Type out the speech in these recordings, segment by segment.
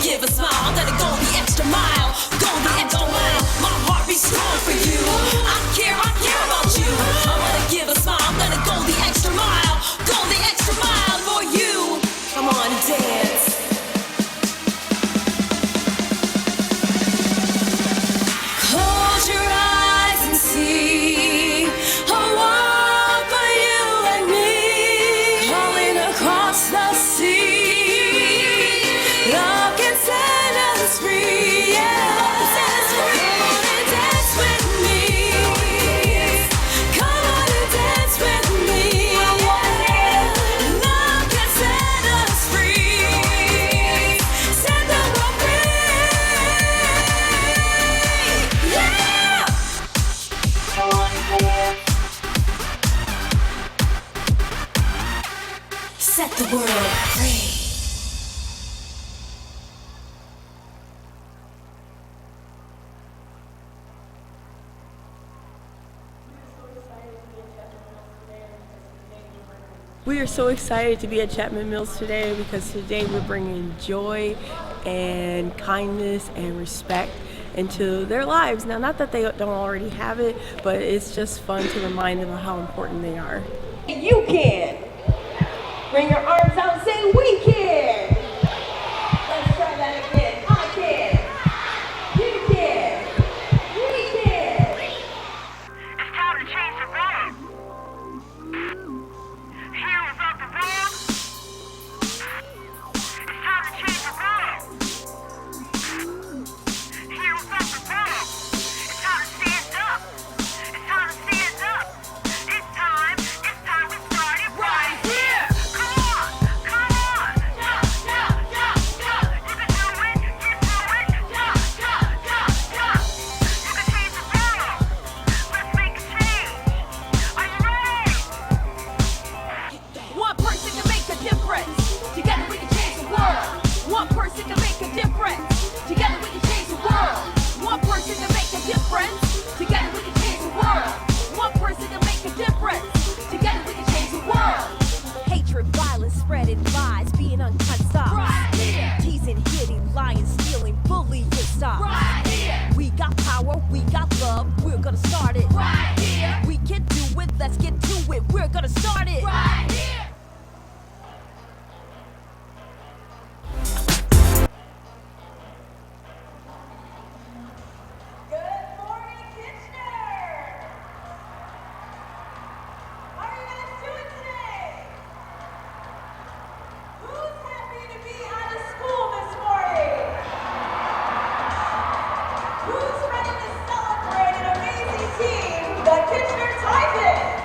give a smile. I'm gonna go the extra mile. Go the extra mile. My heart beats strong for you. I care about you. I'm gonna give a smile. I'm gonna go the extra mile. Go the extra mile for you. Come on and dance. Close your eyes and see a world for you and me, calling across the sea. Love can set us free, yeah. Come on and dance with me. Come on and dance with me. Love can set us free. Set the world free. Yeah. Set the world free. We are so excited to be at Chapman Mills today because today we're bringing joy and kindness and respect into their lives. Now, not that they don't already have it, but it's just fun to remind them of how important they are. You can. Bring your arms out and say, we can. Let's try that again. I can. You can. We can. It's time to change the world. Heroes of the world. It's time to change the world. Heroes of the world. It's time to stand up. It's time to stand up. It's time we started right here. Come on. Yeah. You can do it. You can do it. Yeah. You can change the world. Let's make a change. Are you ready? One person can make a difference. Together we can change the world. One person can make a difference. Together we can change the world. One person can make a difference. Together we can change the world. One person can make a difference. Together we can change the world. Hatred, violence, spreading lies, being unkind, stop. Right here. Teasing, hitting, lying, stealing, bullying, stop. Right here. We got power, we got love, we're gonna start it. Right here. We can do it, let's get to it, we're gonna start it. Right here. Good morning, Kitchener. How are you guys doing today? Who's happy to be out of school this morning? Who's ready to celebrate an amazing team, the Kitchener Titans?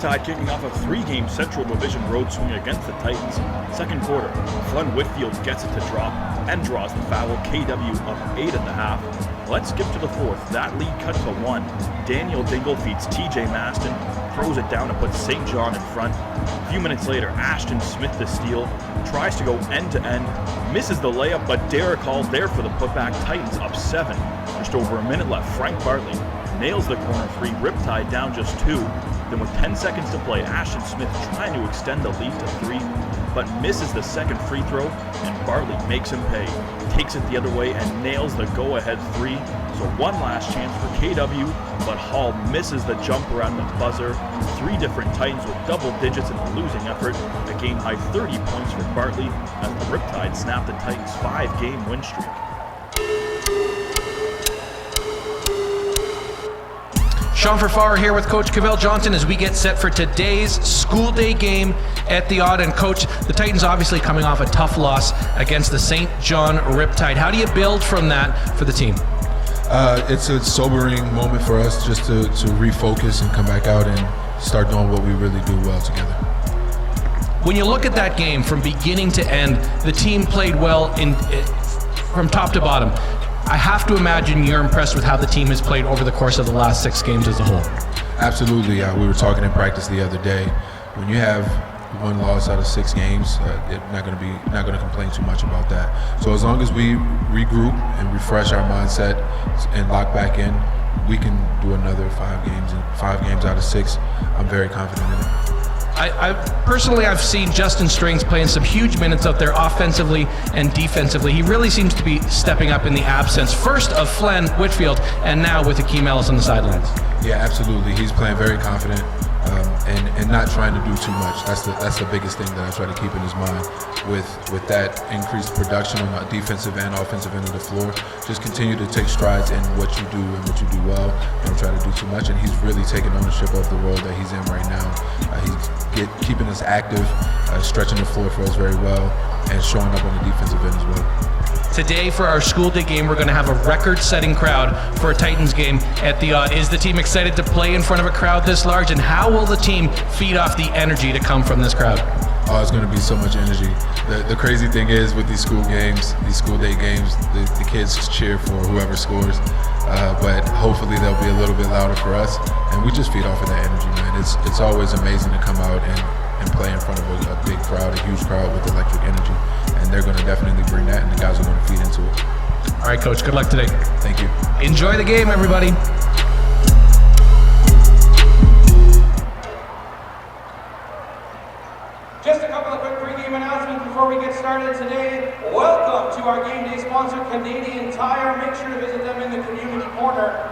Riptide kicking off a 3-game Central Division road swing against the Titans. Second quarter, Glenn Whitfield gets it to drop and draws the foul. KW up 8.5. Let's skip to the fourth. That lead cut to 1. Daniel Dingle feeds TJ Maston, throws it down to put St. John in front. A few minutes later, Ashton Smith the steal, tries to go end to end, misses the layup, but Derek Hall there for the putback. Titans up 7. Just over a minute left. Frank Bartley nails the corner 3. Riptide down just 2. Then with 10 seconds to play, Ashton Smith trying to extend the lead to 3, but misses the second free throw, and Bartley makes him pay. Takes it the other way and nails the go-ahead 3. So one last chance for KW, but Hall misses the jumper at the buzzer. 3 different Titans with double digits in the losing effort. A game-high 30 points for Bartley as the Riptide snap the Titans' 5-game win streak. Sean Farfar here with Coach Cavell Johnson as we get set for today's school day game at the Odd. And Coach, the Titans obviously coming off a tough loss against the St. John Riptide. How do you build from that for the team? It's a sobering moment for us just to refocus and come back out and start doing what we really do well together. When you look at that game from beginning to end, the team played well from top to bottom. I have to imagine you're impressed with how the team has played over the course of the last 6 games as a whole. Absolutely. We were talking in practice the other day. When you have 1 loss out of 6 games, not going to complain too much about that. So as long as we regroup and refresh our mindset and lock back in, we can do another 5 games. And 5 games out of 6, I'm very confident in it. I've seen Justin Strings playing some huge minutes out there offensively and defensively. He really seems to be stepping up in the absence, first of Glenn Whitfield and now with Akeem Ellis on the sidelines. Yeah, absolutely. He's playing very confident and not trying to do too much. That's the biggest thing that I try to keep in his mind with that increased production on the defensive and offensive end of the floor. Just continue to take strides in what you do and what you do well. Don't try to do too much, and he's really taking ownership of the role that he's in right now. He's keeping us active, stretching the floor for us very well, and showing up on the defensive end as well. Today for our school day game, we're going to have a record-setting crowd for a Titans game at the Odd. Is the team excited to play in front of a crowd this large, and how will the team feed off the energy to come from this crowd? Oh, it's going to be so much energy. The crazy thing is with these school games, these school day games, the kids cheer for whoever scores, but hopefully they'll be a little bit louder for us, and we just feed off of that energy, man. It's always amazing to come out and play in front of a big crowd, a huge crowd with electric energy, and they're going to definitely bring that, and the guys are going to feed into it. All right, Coach, good luck today. Thank you. Enjoy the game, everybody. Just a couple of quick pregame announcements before we get started today. Welcome to our game day sponsor, Canadian Tire. Make sure to visit them in the community corner.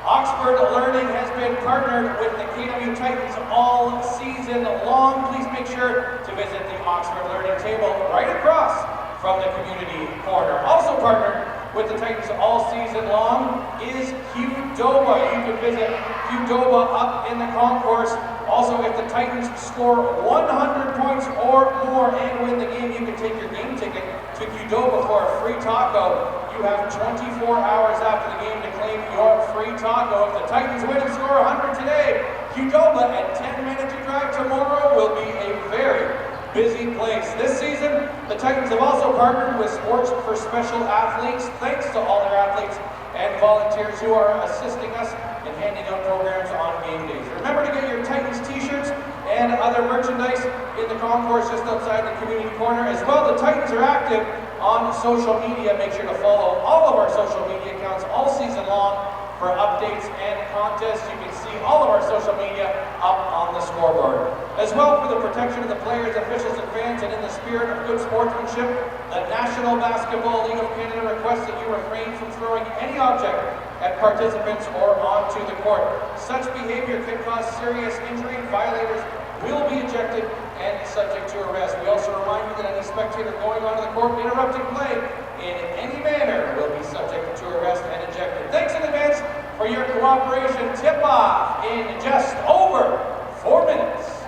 Oxford Learning has been partnered with the KW Titans all season long. Please make sure to visit the Oxford Learning table right across from the community corner. Also partnered with the Titans all season long is Qdoba. You can visit Qdoba up in the concourse. Also, if the Titans score 100 points or more and win the game, you can take your game ticket to Qdoba for a free taco. You have 24 hours after the game to claim your free taco. If the Titans win and score 100 today, Qdoba at 10 minutes to drive tomorrow will be a very busy place. This season, the Titans have also partnered with Sports for Special Athletes. Thanks to all their athletes and volunteers who are assisting us in handing out programs on game days. Remember to get your Titans t-shirts and other merchandise in the concourse just outside the community corner. As well, the Titans are active on social media. Make sure to follow all of our social media accounts all season long for updates and contests. You can see all of our social media up on the scoreboard. As well, for the protection of the players, officials, and fans, and in the spirit of good sportsmanship, the National Basketball League of Canada requests that you refrain from throwing any object at participants or onto the court. Such behavior can cause serious injury. Violators will be ejected and subject to arrest. We also remind you that any spectator going onto the court interrupting play in any manner will be subject to arrest and ejected. Thanks in advance for your cooperation. Tip-off in just over 4 minutes.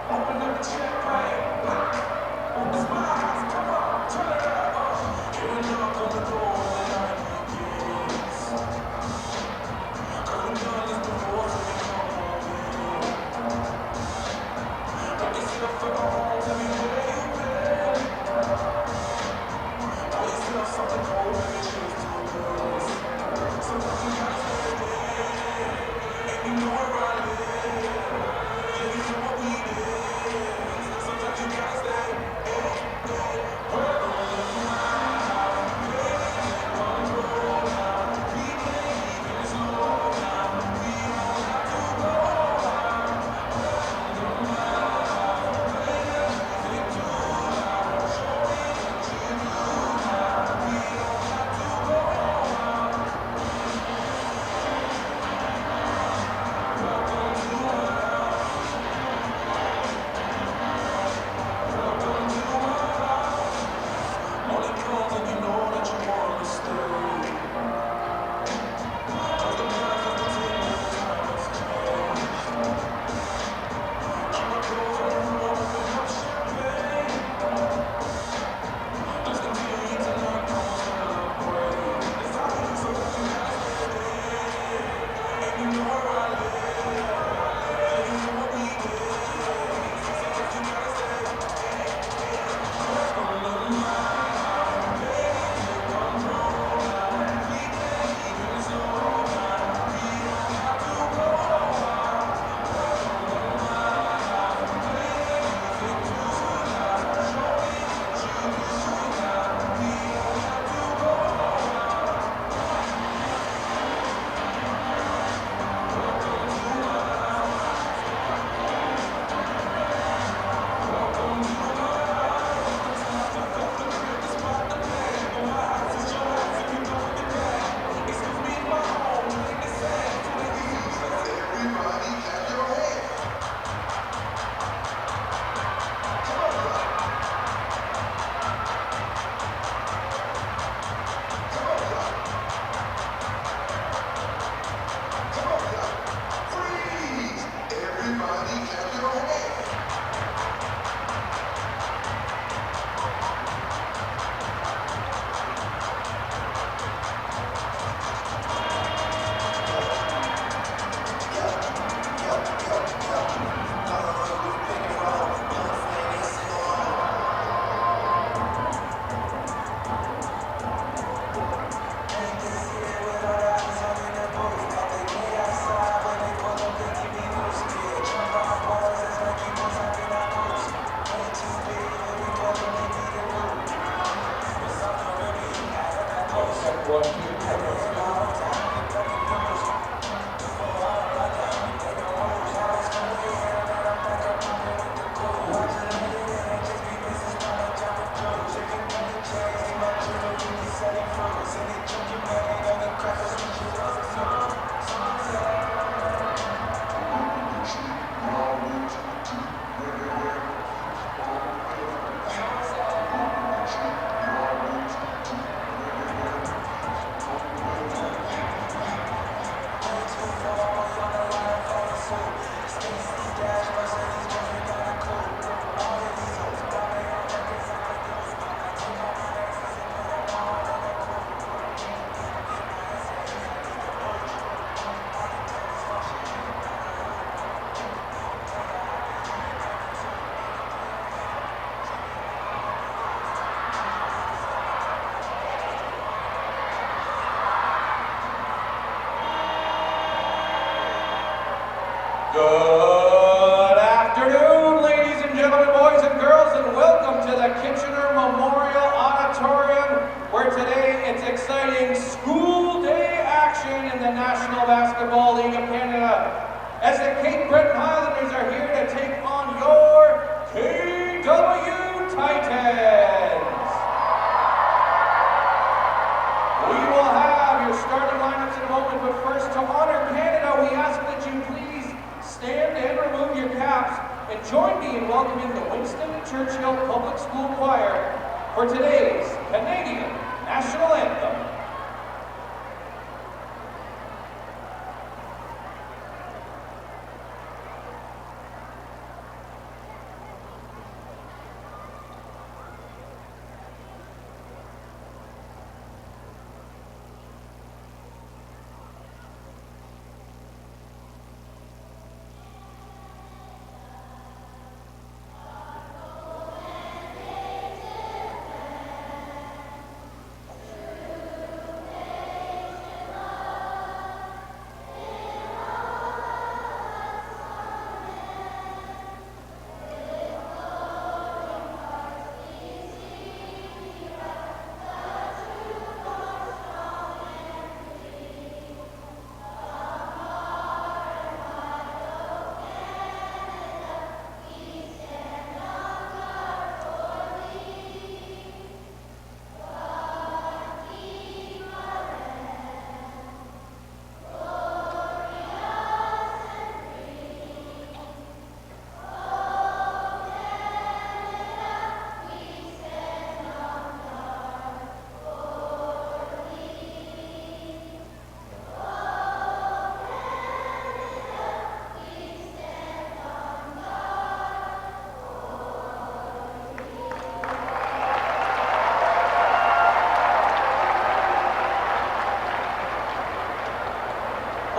Open up the check, right? It's my house, come on, turn it up. You and knock on the door and I keep kids. join me in welcoming the Winston Churchill Public School Choir for today's Canadian National Anthem.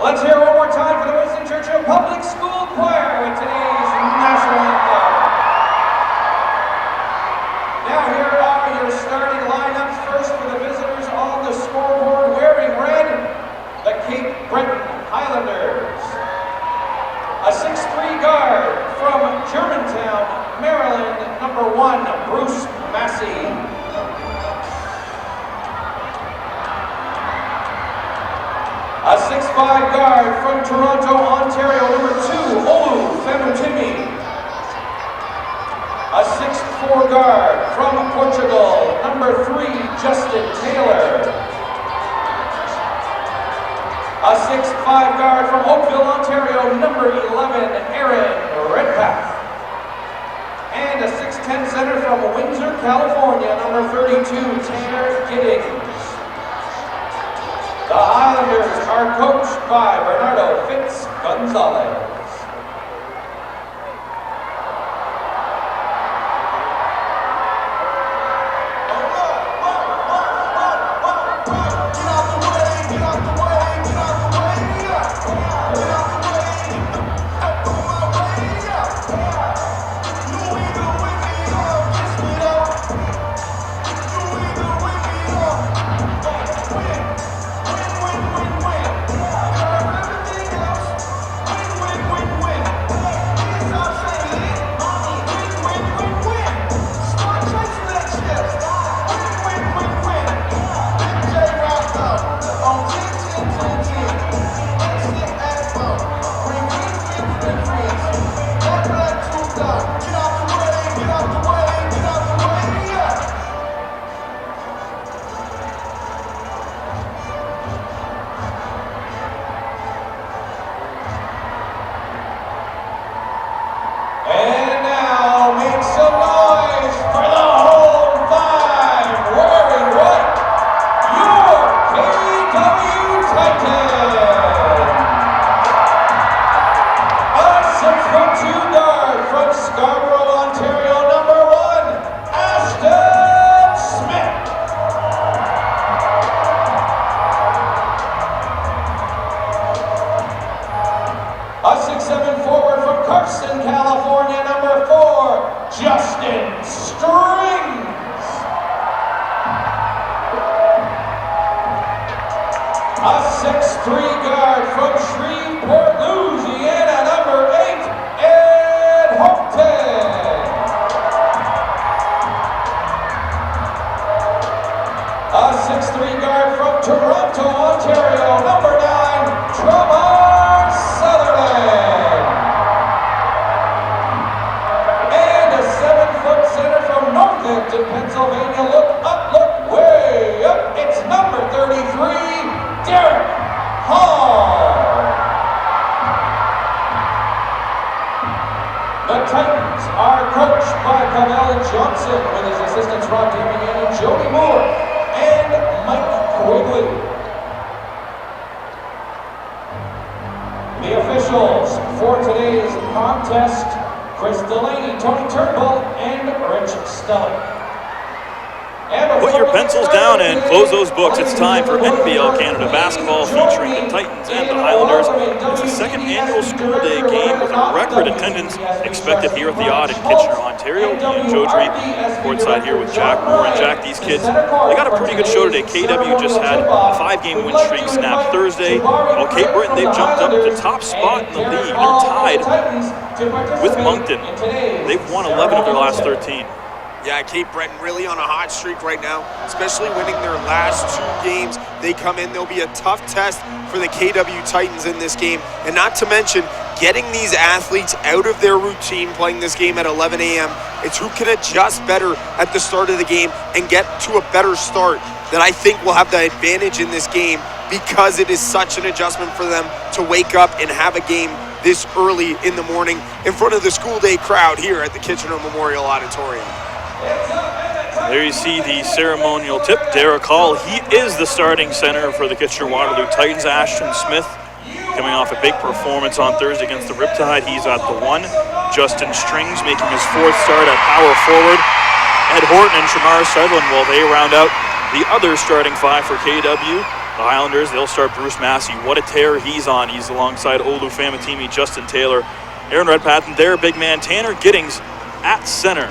Let's hear one more time for the Winston Churchill Public School Choir with today's national anthem. Now here are your starting lineups. First for the visitors on the scoreboard wearing red, the Cape Breton Highlanders. A 6'3" guard from Germantown, Maryland, number 1, Bruce Massey. A 6'5" guard from Toronto, Ontario, number 2, Olu Famutimi. A 6'4" guard from Portugal, number 3, Justin Taylor. A 6'5" guard from Oakville, Ontario, number 11, Aaron Redpath. And a 6'10" center from Windsor, California, number 32, Tanner Giddings. The Highlanders are coached by Bernardo Fitz Gonzalez. are coached by Cavell Johnson with his assistants Rob Damian, Jody Moore, and Mike Quigley. The officials for today's contest, Chris Delaney, Tony Turnbull, and Rich Stelling. Put your pencils down and close those books. It's time for NBL Canada basketball featuring the Titans and the Highlanders. It's the second annual school day game with a record attendance expected here at the Odd in Kitchener, Ontario. Ian Jodry, courtside here with Jack Moore. And Jack, these kids, they got a pretty good show today. KW just had a 5-game win streak snapped Thursday. While Cape Breton, they've jumped up to the top spot in the league. They're tied with Moncton. They've won 11 of their last 13. Yeah, Cape Breton really on a hot streak right now, especially winning their last 2 games. They come in, there'll be a tough test for the KW Titans in this game. And not to mention, getting these athletes out of their routine playing this game at 11 a.m. It's who can adjust better at the start of the game and get to a better start that I think will have the advantage in this game, because it is such an adjustment for them to wake up and have a game this early in the morning in front of the school day crowd here at the Kitchener Memorial Auditorium. There you see the ceremonial tip. Derek Hall, he is the starting center for the Kitchener-Waterloo Titans. Ashton Smith coming off a big performance on Thursday against the Riptide. He's at the 1. Justin Strings making his 4th start at power forward. Ed Horton and Shamar Sutherland, while they round out the other starting 5 for KW. The Highlanders, they'll start Bruce Massey. What a tear he's on. He's alongside Olu Famatimi, Justin Taylor, Aaron Redpath, and their big man Tanner Giddings at center.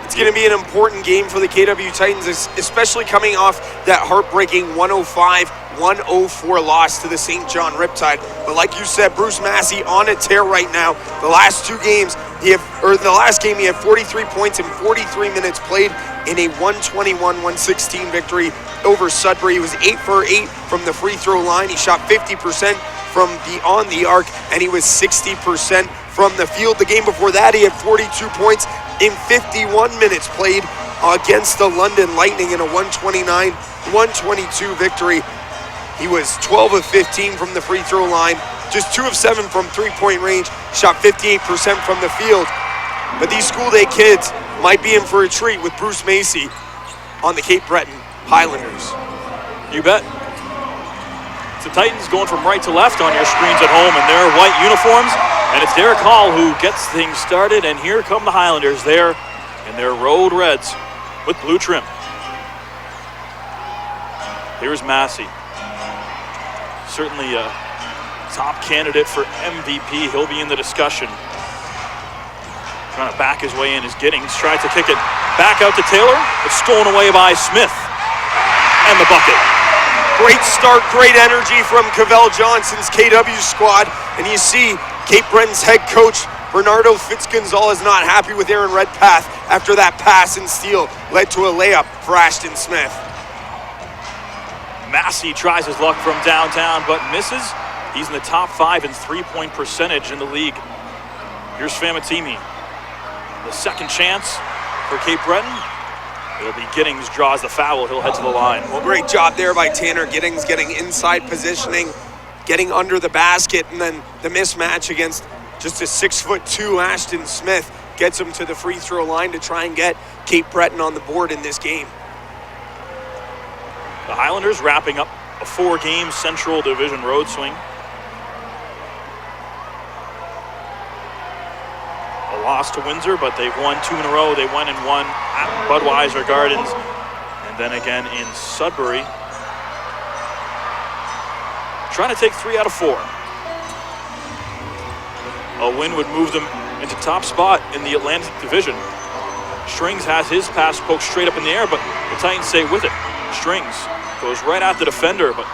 It's going to be an important game for the KW Titans, especially coming off that heartbreaking 105-104 loss to the St. John Riptide. But like you said, Bruce Massey on a tear right now. The last 2 games, the last game he had 43 points in 43 minutes played in a 121-116 victory over Sudbury. He was 8 for 8 from the free throw line. He shot 50% from beyond the arc, and he was 60% from the field. The game before that, he had 42 points in 51 minutes played against the London Lightning in a 129-122 victory. He was 12 of 15 from the free throw line, just 2 of 7 from three-point range, shot 58% from the field. But these school day kids might be in for a treat with Bruce Massey on the Cape Breton Highlanders. You bet. It's the Titans going from right to left on your screens at home in their white uniforms. And it's Derek Hall who gets things started. And here come the Highlanders there in their road reds with blue trim. Here's Massey. Certainly a top candidate for MVP. He'll be in the discussion. Trying to back his way in is Giddings. Tries to kick it back out to Taylor. It's stolen away by Smith. And the bucket. Great start, great energy from Cavell Johnson's KW squad. And you see Cape Breton's head coach, Bernardo Fitzgonzalez, not happy with Aaron Redpath after that pass and steal led to a layup for Ashton Smith. Massey tries his luck from downtown, but misses. He's in the top 5 in three-point percentage in the league. Here's Famatimi. The second chance for Cape Breton. It'll be Giddings draws the foul. He'll head to the line. Well, great job there by Tanner Giddings, getting inside positioning, getting under the basket, and then the mismatch against just a 6'2" Ashton Smith gets him to the free throw line to try and get Cape Breton on the board in this game. The Highlanders wrapping up a 4-game Central Division road swing. A loss to Windsor, but they've won 2 in a row. They went and won at Budweiser Gardens, and then again in Sudbury. Trying to take 3 out of 4. A win would move them into top spot in the Atlantic Division. Strings has his pass poked straight up in the air, but the Titans stay with it. Strings goes right at the defender, but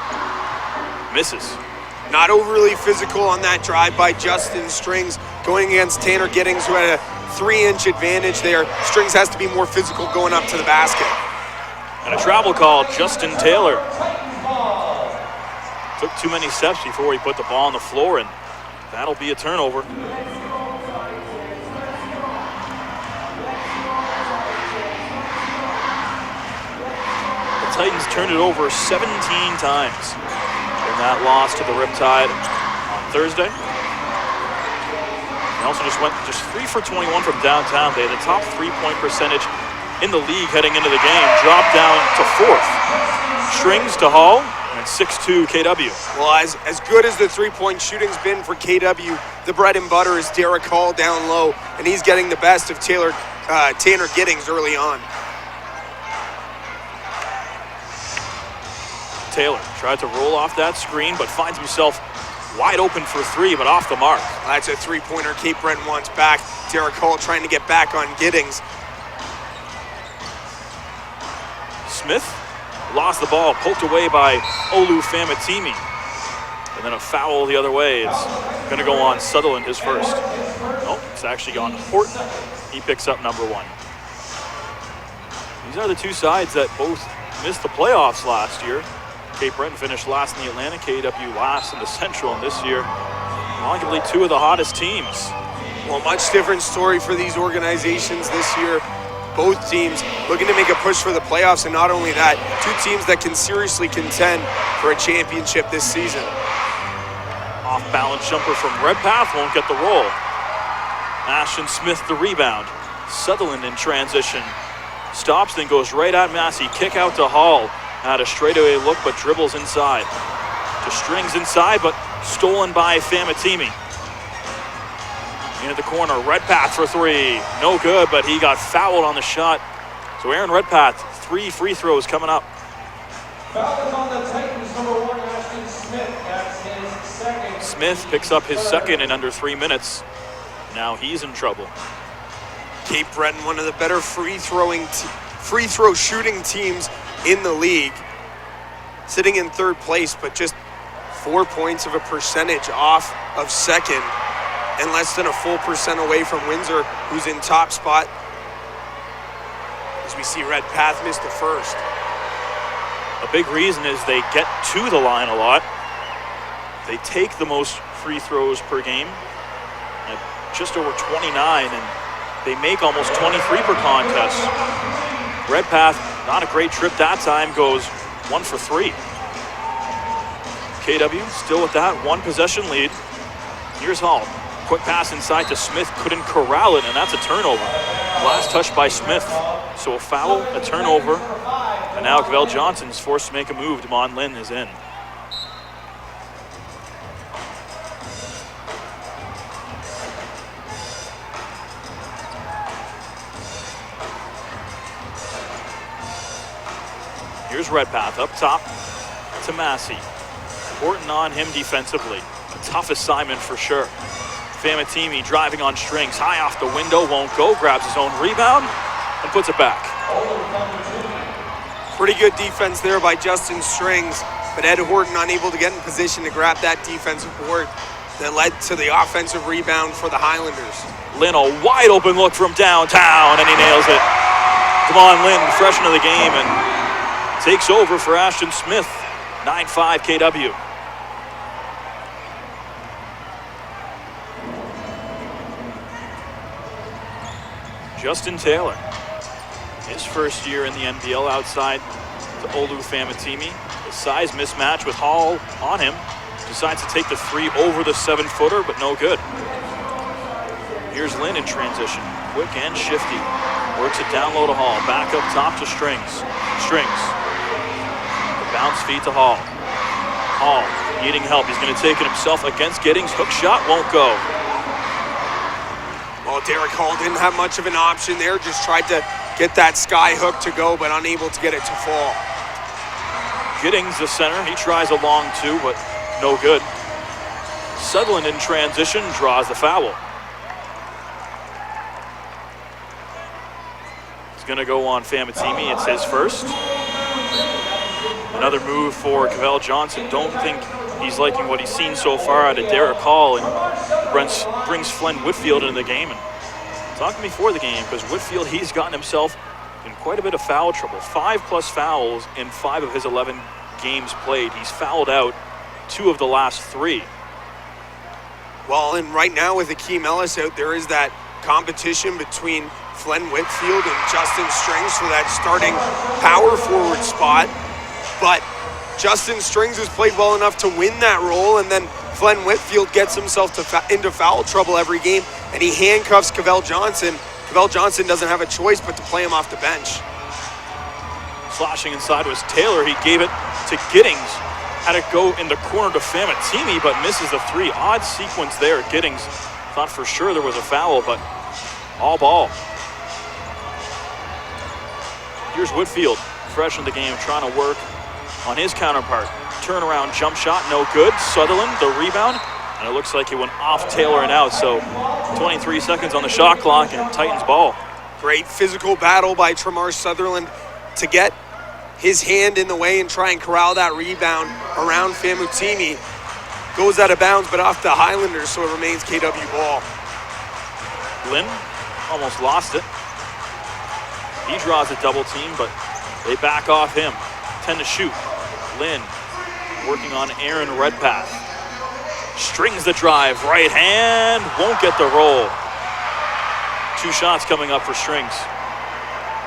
misses. Not overly physical on that drive by Justin Strings, going against Tanner Giddings, who had a 3-inch advantage there. Strings has to be more physical going up to the basket. And a travel call, Justin Taylor. Took too many steps before he put the ball on the floor, and that'll be a turnover. The Titans turned it over 17 times in that loss to the Riptide on Thursday. also just went 3 for 21 from downtown. They had the top 3-point percentage in the league heading into the game. Dropped down to 4th. Strings to Hall, and 6-2 KW. Well, as good as the three-point shooting's been for KW, the bread and butter is Derek Hall down low, and he's getting the best of Tanner Giddings early on. Taylor tried to roll off that screen, but finds himself wide open for 3, but off the mark. That's a three-pointer Cape Breton wants back. Derek Hall trying to get back on Giddings. Smith lost the ball, poked away by Olu Famatimi. And then a foul the other way. It's going to go on Sutherland, his first. Oh, it's actually on Horton. He picks up number 1. These are the two sides that both missed the playoffs last year. Cape Breton finished last in the Atlantic, KW last in the Central, and this year, arguably two of the hottest teams. Well, much different story for these organizations this year. Both teams looking to make a push for the playoffs, and not only that, two teams that can seriously contend for a championship this season. Off-balance jumper from Redpath won't get the roll. Ashton Smith the rebound. Sutherland in transition. Stops, then goes right at Massey. Kick out to Hall. Had a straightaway look, but dribbles inside. To Strings inside, but stolen by Famatimi. Into the corner, Redpath for 3. No good, but he got fouled on the shot. So Aaron Redpath, 3 free throws coming up. Foul is on the Titans, number 1, Ashton Smith. That's his second. Smith picks up his second in under 3 minutes. Now he's in trouble. Cape Breton, one of the better free throw shooting teams in the league, sitting in 3rd place, but just 4 points of a percentage off of second, and less than a full percent away from Windsor, who's in top spot. As we see Redpath miss the first. A big reason is they get to the line a lot. They take the most free throws per game, at just over 29, and they make almost 23 per contest. Redpath, not a great trip that time, goes 1 for 3. KW still with that 1 possession lead. Here's Hall. Quick pass inside to Smith, couldn't corral it, and that's a turnover. Last touch by Smith. So a foul, a turnover, and now Cavell Johnson's forced to make a move. Damon Lynn is in. Here's Redpath up top to Massey. Important on him defensively. A tough assignment for sure. Famatimi driving on Strings. High off the window, won't go. Grabs his own rebound and puts it back. Pretty good defense there by Justin Strings, but Ed Horton unable to get in position to grab that defensive board that led to the offensive rebound for the Highlanders. Lynn, a wide open look from downtown, and he nails it. Damon Lynn fresh into the game and takes over for Ashton Smith. 9-5 KW. Justin Taylor, his first year in the NBL outside to Olu Famatimi. The size mismatch with Hall on him. Decides to take the 3 over the 7-footer, but no good. Here's Lynn in transition. Quick and shifty. Works it down low to Hall. Back up top to Strings. Strings. The bounce feed to Hall. Hall needing help. He's going to take it himself against Giddings. Hook shot won't go. Well, Derek Hall didn't have much of an option there. Just tried to get that sky hook to go, but unable to get it to fall. Giddings, the center. He tries a long 2, but no good. Sutherland in transition draws the foul. It's going to go on Famatimi. It's his first. Another move for Cavell Johnson. Don't think he's liking what he's seen so far out of Derek Hall, and brings Flynn Whitfield into the game. And talking before the game, because Whitfield, he's gotten himself in quite a bit of foul trouble. 5+ fouls in 5 of his 11 games played. He's fouled out 2 of the last 3. Well, and right now with Akeem Ellis out, there is that competition between Flynn Whitfield and Justin Strings for that starting power forward spot. But Justin Strings has played well enough to win that role, and then Glenn Whitfield gets himself into foul trouble every game, and he handcuffs Cavell Johnson. Cavell Johnson doesn't have a choice but to play him off the bench. Slashing inside was Taylor. He gave it to Giddings. Had it go in the corner to Famatimi, but misses the three. Odd sequence there. Giddings thought for sure there was a foul, but all ball. Here's Whitfield, fresh in the game, trying to work on his counterpart. Turnaround jump shot, no good. Sutherland, the rebound, and it looks like it went off Taylor and out. So 23 seconds on the shot clock and Titans ball. Great physical battle by Tremar Sutherland to get his hand in the way and try and corral that rebound around Famutimi. Goes out of bounds, but off the Highlanders, so it remains KW ball. Lynn almost lost it. He draws a double team, but they back off him. 10 to shoot. Lynn working on Aaron Redpath. Strings the drive, right hand, won't get the roll. 2 shots coming up for Strings.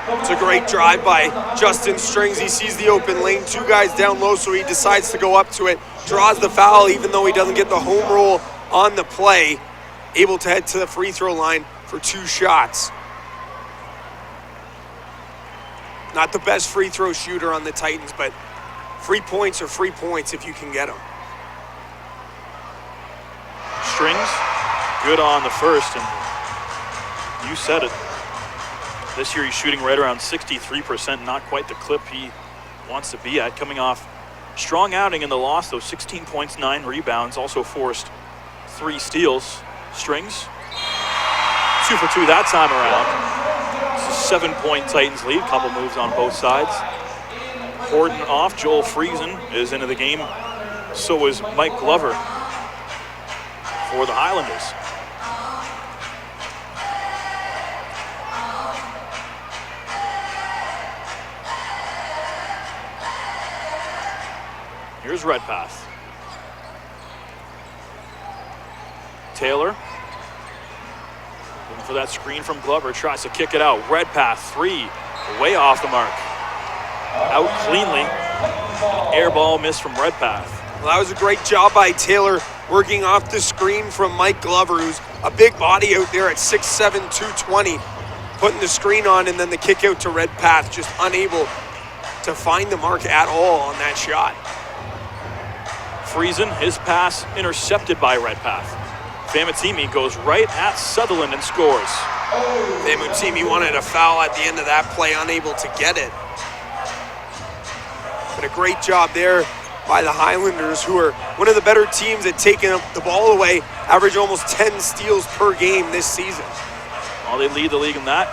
It's a great drive by Justin Strings. He sees the open lane, 2 guys down low, so he decides to go up to it. Draws the foul, even though he doesn't get the home roll on the play. Able to head to the free throw line for 2 shots. Not the best free throw shooter on the Titans, but free points are free points if you can get them. Strings, good on the first, and you said it. This year he's shooting right around 63%, not quite the clip he wants to be at. Coming off strong outing in the loss, though, 16 points, 9 rebounds, also forced 3 steals. Strings, 2 for 2 that time around. It's a 7-point Titans lead, couple moves on both sides. Horton off, Joel Friesen is into the game. So is Mike Glover for the Highlanders. Here's Redpath. Taylor looking for that screen from Glover, tries to kick it out. Redpath, 3, way off the mark. Out cleanly. An air ball miss from Redpath. Well, that was a great job by Taylor, working off the screen from Mike Glover, who's a big body out there at 6'7", 220. Putting the screen on, and then the kick out to Redpath, just unable to find the mark at all on that shot. Friesen, his pass intercepted by Redpath. Famatimi goes right at Sutherland and scores. Famutimi wanted a foul at the end of that play, unable to get it. But a great job there by the Highlanders, who are one of the better teams at taking the ball away, average almost 10 steals per game this season. Well, they lead the league in that.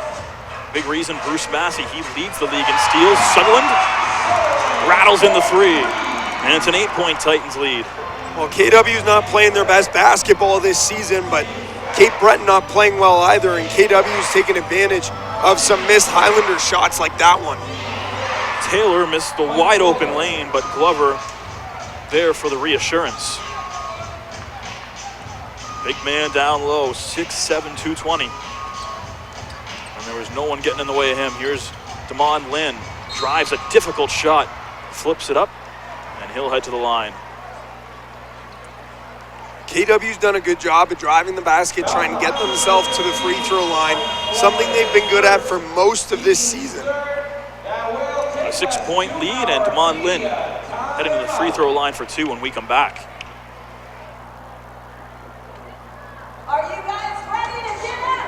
Big reason, Bruce Massey, he leads the league in steals. Sutherland rattles in the 3. And it's an 8-point Titans lead. Well, KW's not playing their best basketball this season, but Cape Breton not playing well either, and KW's taking advantage of some missed Highlander shots like that one. Taylor missed the wide open lane, but Glover there for the reassurance. Big man down low, 6'7", 220. And there was no one getting in the way of him. Here's Damon Lynn, drives a difficult shot, flips it up, and he'll head to the line. KW's done a good job of driving the basket, trying to get themselves to the free throw line, something they've been good at for most of this season. A 6-point lead, and Damon Lynn heading to the free throw line for 2 when we come back. Are you guys ready to get up?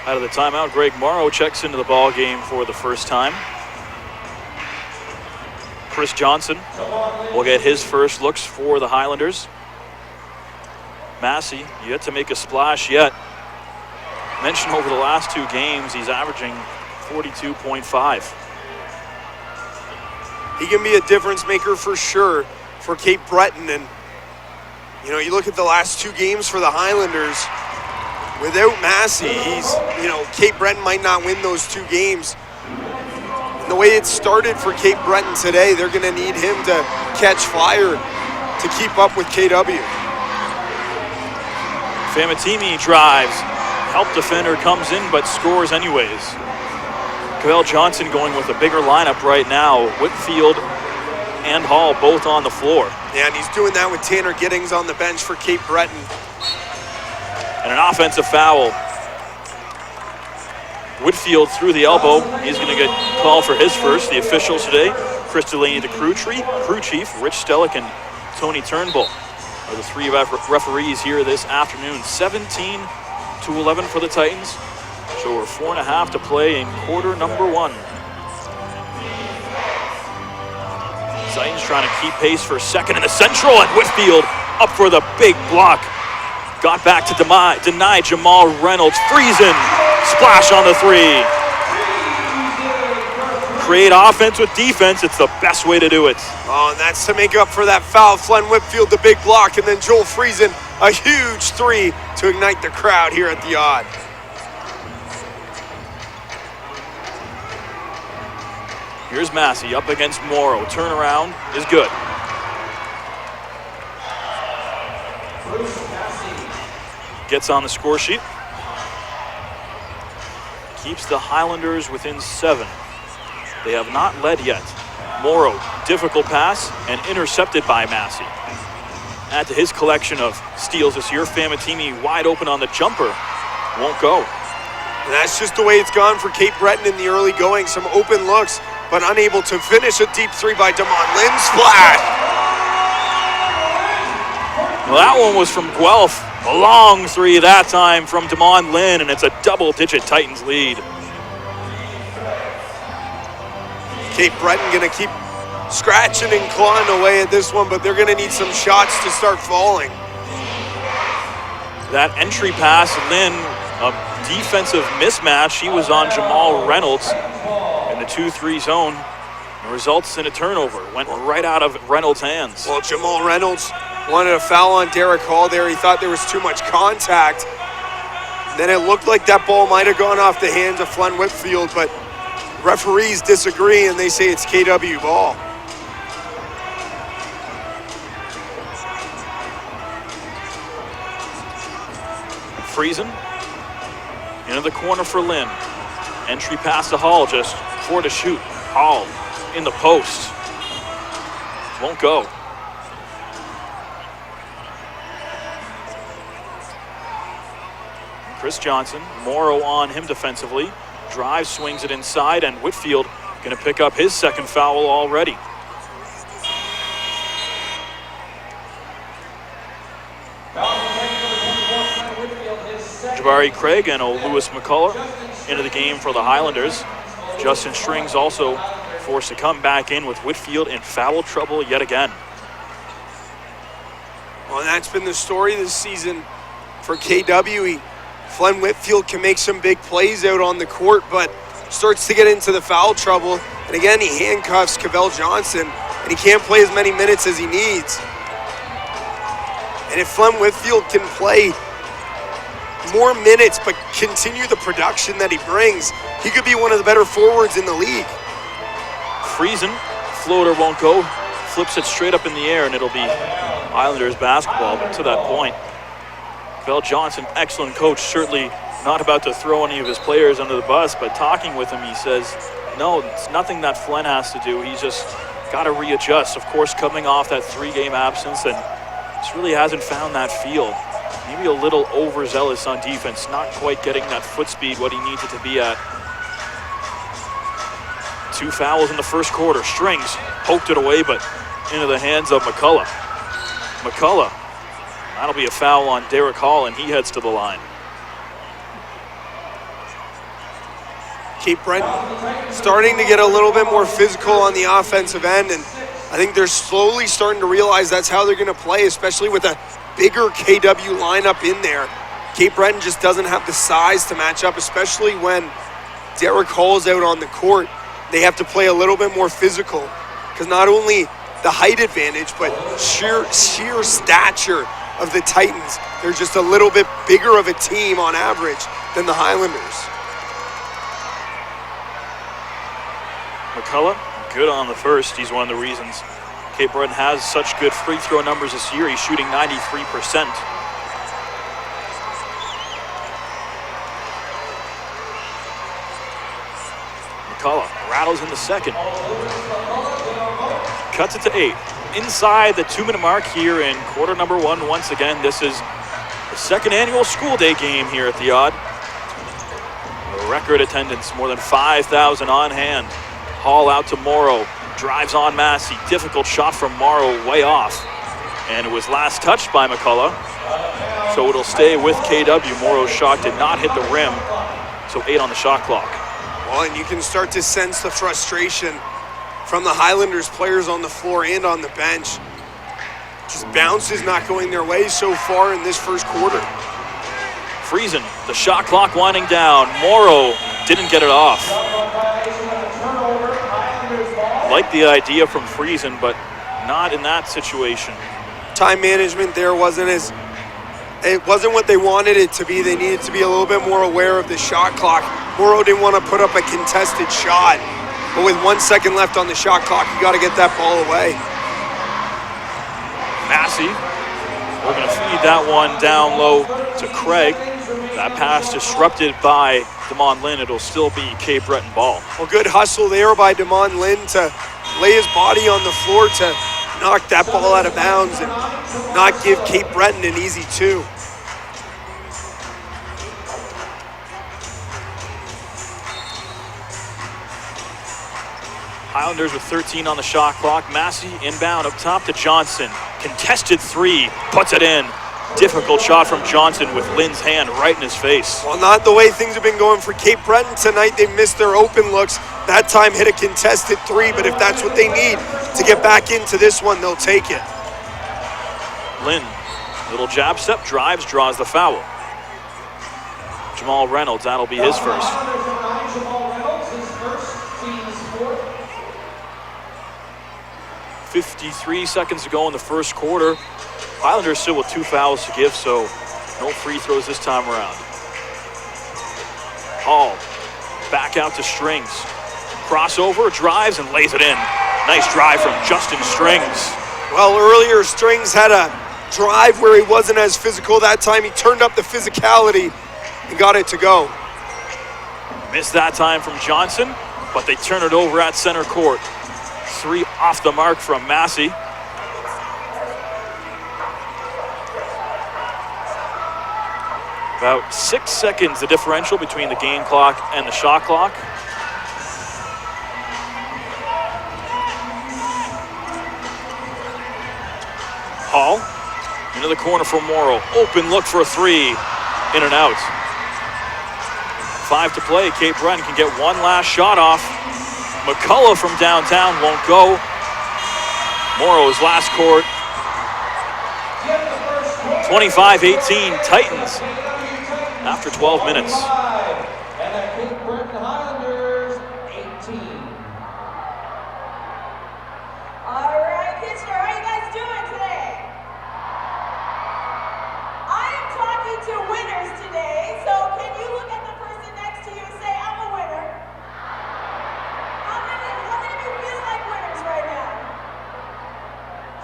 Out of the timeout, Greg Morrow checks into the ball game for the first time. Chris Johnson will get his first looks for the Highlanders. Massey yet to make a splash yet. Mentioned over the last 2 games, he's averaging 42.5. He can be a difference maker for sure for Cape Breton. And, you know, you look at the last 2 games for the Highlanders, without Massey, Cape Breton might not win those 2 games. And the way it started for Cape Breton today, they're going to need him to catch fire to keep up with KW. Famatimi drives. Help defender comes in but scores anyways. Cavell Johnson going with a bigger lineup right now. Whitfield and Hall both on the floor. Yeah, and he's doing that with Tanner Giddings on the bench for Cape Breton. And an offensive foul. Whitfield through the elbow. He's going to get called for his first. The officials today, Chris Delaney, the crew chief, Rich Stellick, and Tony Turnbull are the 3 referees here this afternoon. 17-11 for the Titans. So we're 4.5 to play in quarter number 1. Titans trying to keep pace for second in the central, and Whitfield up for the big block. Got back to deny Jamal Reynolds. Friesen, splash on the 3. Create offense with defense. It's the best way to do it. Oh, and that's to make up for that foul. Flynn Whitfield, the big block, and then Joel Friesen, a huge 3 to ignite the crowd here at the Odd. Here's Massey up against Morrow. Turnaround is good. Gets on the score sheet. Keeps the Highlanders within 7. They have not led yet. Morrow, difficult pass and intercepted by Massey. Add to his collection of steals this year, Famatimi wide open on the jumper. Won't go. And that's just the way it's gone for Cape Breton in the early going. Some open looks, but unable to finish. A deep 3 by Damon Lynn. Splash! Well, that one was from Guelph. A long 3 that time from Damon Lynn, and it's a double-digit Titans lead. Cape Breton going to keep scratching and clawing away at this one, but they're going to need some shots to start falling. That entry pass, Lynn, a defensive mismatch. He was on Jamal Reynolds in the 2-3 zone. It results in a turnover. Went right out of Reynolds' hands. Well, Jamal Reynolds wanted a foul on Derek Hall there. He thought there was too much contact. Then it looked like that ball might have gone off the hands of Flynn Whitfield, but referees disagree and they say it's KW ball. Friesen into the corner for Lynn. Entry pass to Hall, just 4 to shoot. Hall in the post. Won't go. Chris Johnson, Morrow on him defensively. Drives, swings it inside, and Whitfield going to pick up his second foul already. Jabari Craig and Lewis McCullough into the game for the Highlanders. Justin Strings also forced to come back in with Whitfield in foul trouble yet again. Well, and that's been the story this season for KW. Flynn Whitfield can make some big plays out on the court, but starts to get into the foul trouble. And again, he handcuffs Cavell Johnson, and he can't play as many minutes as he needs. And if Flynn Whitfield can play more minutes but continue the production that he brings, he could be one of the better forwards in the league. Friesen, floater won't go, flips it straight up in the air, and it'll be Islanders basketball. But to that point, Cavell Johnson, excellent coach, certainly not about to throw any of his players under the bus, but talking with him, he says, no, it's nothing that Flynn has to do. He's just got to readjust. Of course, coming off that 3-game absence, and just really hasn't found that feel. Maybe a little overzealous on defense, not quite getting that foot speed what he needed to be at. 2 fouls in the first quarter. Strings poked it away, but into the hands of McCullough. McCullough, that'll be a foul on Derek Hall, and he heads to the line. Cape Breton starting to get a little bit more physical on the offensive end, and I think they're slowly starting to realize that's how they're going to play, especially with a bigger KW lineup in there. Cape Breton just doesn't have the size to match up, especially when Derek Hall's out on the court. They have to play a little bit more physical because not only the height advantage, but sheer stature of the Titans. They're just a little bit bigger of a team on average than the Highlanders. McCullough, good on the first. He's one of the reasons Cape Breton has such good free throw numbers this year. He's shooting 93%. McCullough rattles in the second. Cuts it to 8. Inside the 2-minute mark here in quarter number 1. Once again, this is the second annual school day game here at the Odd. A record attendance, more than 5,000 on hand. Hall out to Morrow, drives on Massey. Difficult shot from Morrow, way off. And it was last touched by McCullough. So it'll stay with KW. Morrow's shot did not hit the rim. So 8 on the shot clock. Well, and you can start to sense the frustration from the Highlanders players on the floor and on the bench. Just bounces not going their way so far in this first quarter. Friesen, the shot clock winding down. Morrow didn't get it off. Like the idea from Friesen, but not in that situation. Time management there wasn't what they wanted it to be. They needed to be a little bit more aware of the shot clock. Morrow didn't want to put up a contested shot, but with 1 second left on the shot clock, you got to get that ball away. Massey, we're going to feed that one down low to Craig. That pass disrupted by Damon Lynn. It'll still be Cape Breton ball. Well, good hustle there by Damon Lynn to lay his body on the floor to knock that ball out of bounds and not give Cape Breton an easy 2. Highlanders with 13 on the shot clock. Massey inbound up top to Johnson. Contested 3, puts it in. Difficult shot from Johnson with Lynn's hand right in his face. Well, not the way things have been going for Cape Breton tonight. They missed their open looks. That time hit a contested 3, but if that's what they need to get back into this one, they'll take it. Lynn, little jab step, drives, draws the foul. Jamal Reynolds, that'll be his first. 53 seconds to go in the first quarter. Highlanders still with 2 fouls to give, so no free throws this time around. Hall back out to Strings. Crossover, drives, and lays it in. Nice drive from Justin Strings. Well, earlier Strings had a drive where he wasn't as physical. That time he turned up the physicality and got it to go. Missed that time from Johnson, but they turn it over at center court. 3 off the mark from Massey. About 6 seconds the differential between the game clock and the shot clock. Hall into the corner for Morrow. Open look for a 3. In and out. 5 to play. Cape Breton can get one last shot off. McCullough from downtown won't go. Morrow's last court. 25-18 Titans after 12 minutes. And the Cape Breton Highlanders, 18. All right, Kitchener, how you guys doing today? I am talking to winners today, so can you look at the person next to you and say, I'm a winner? How many of you feel like winners right now?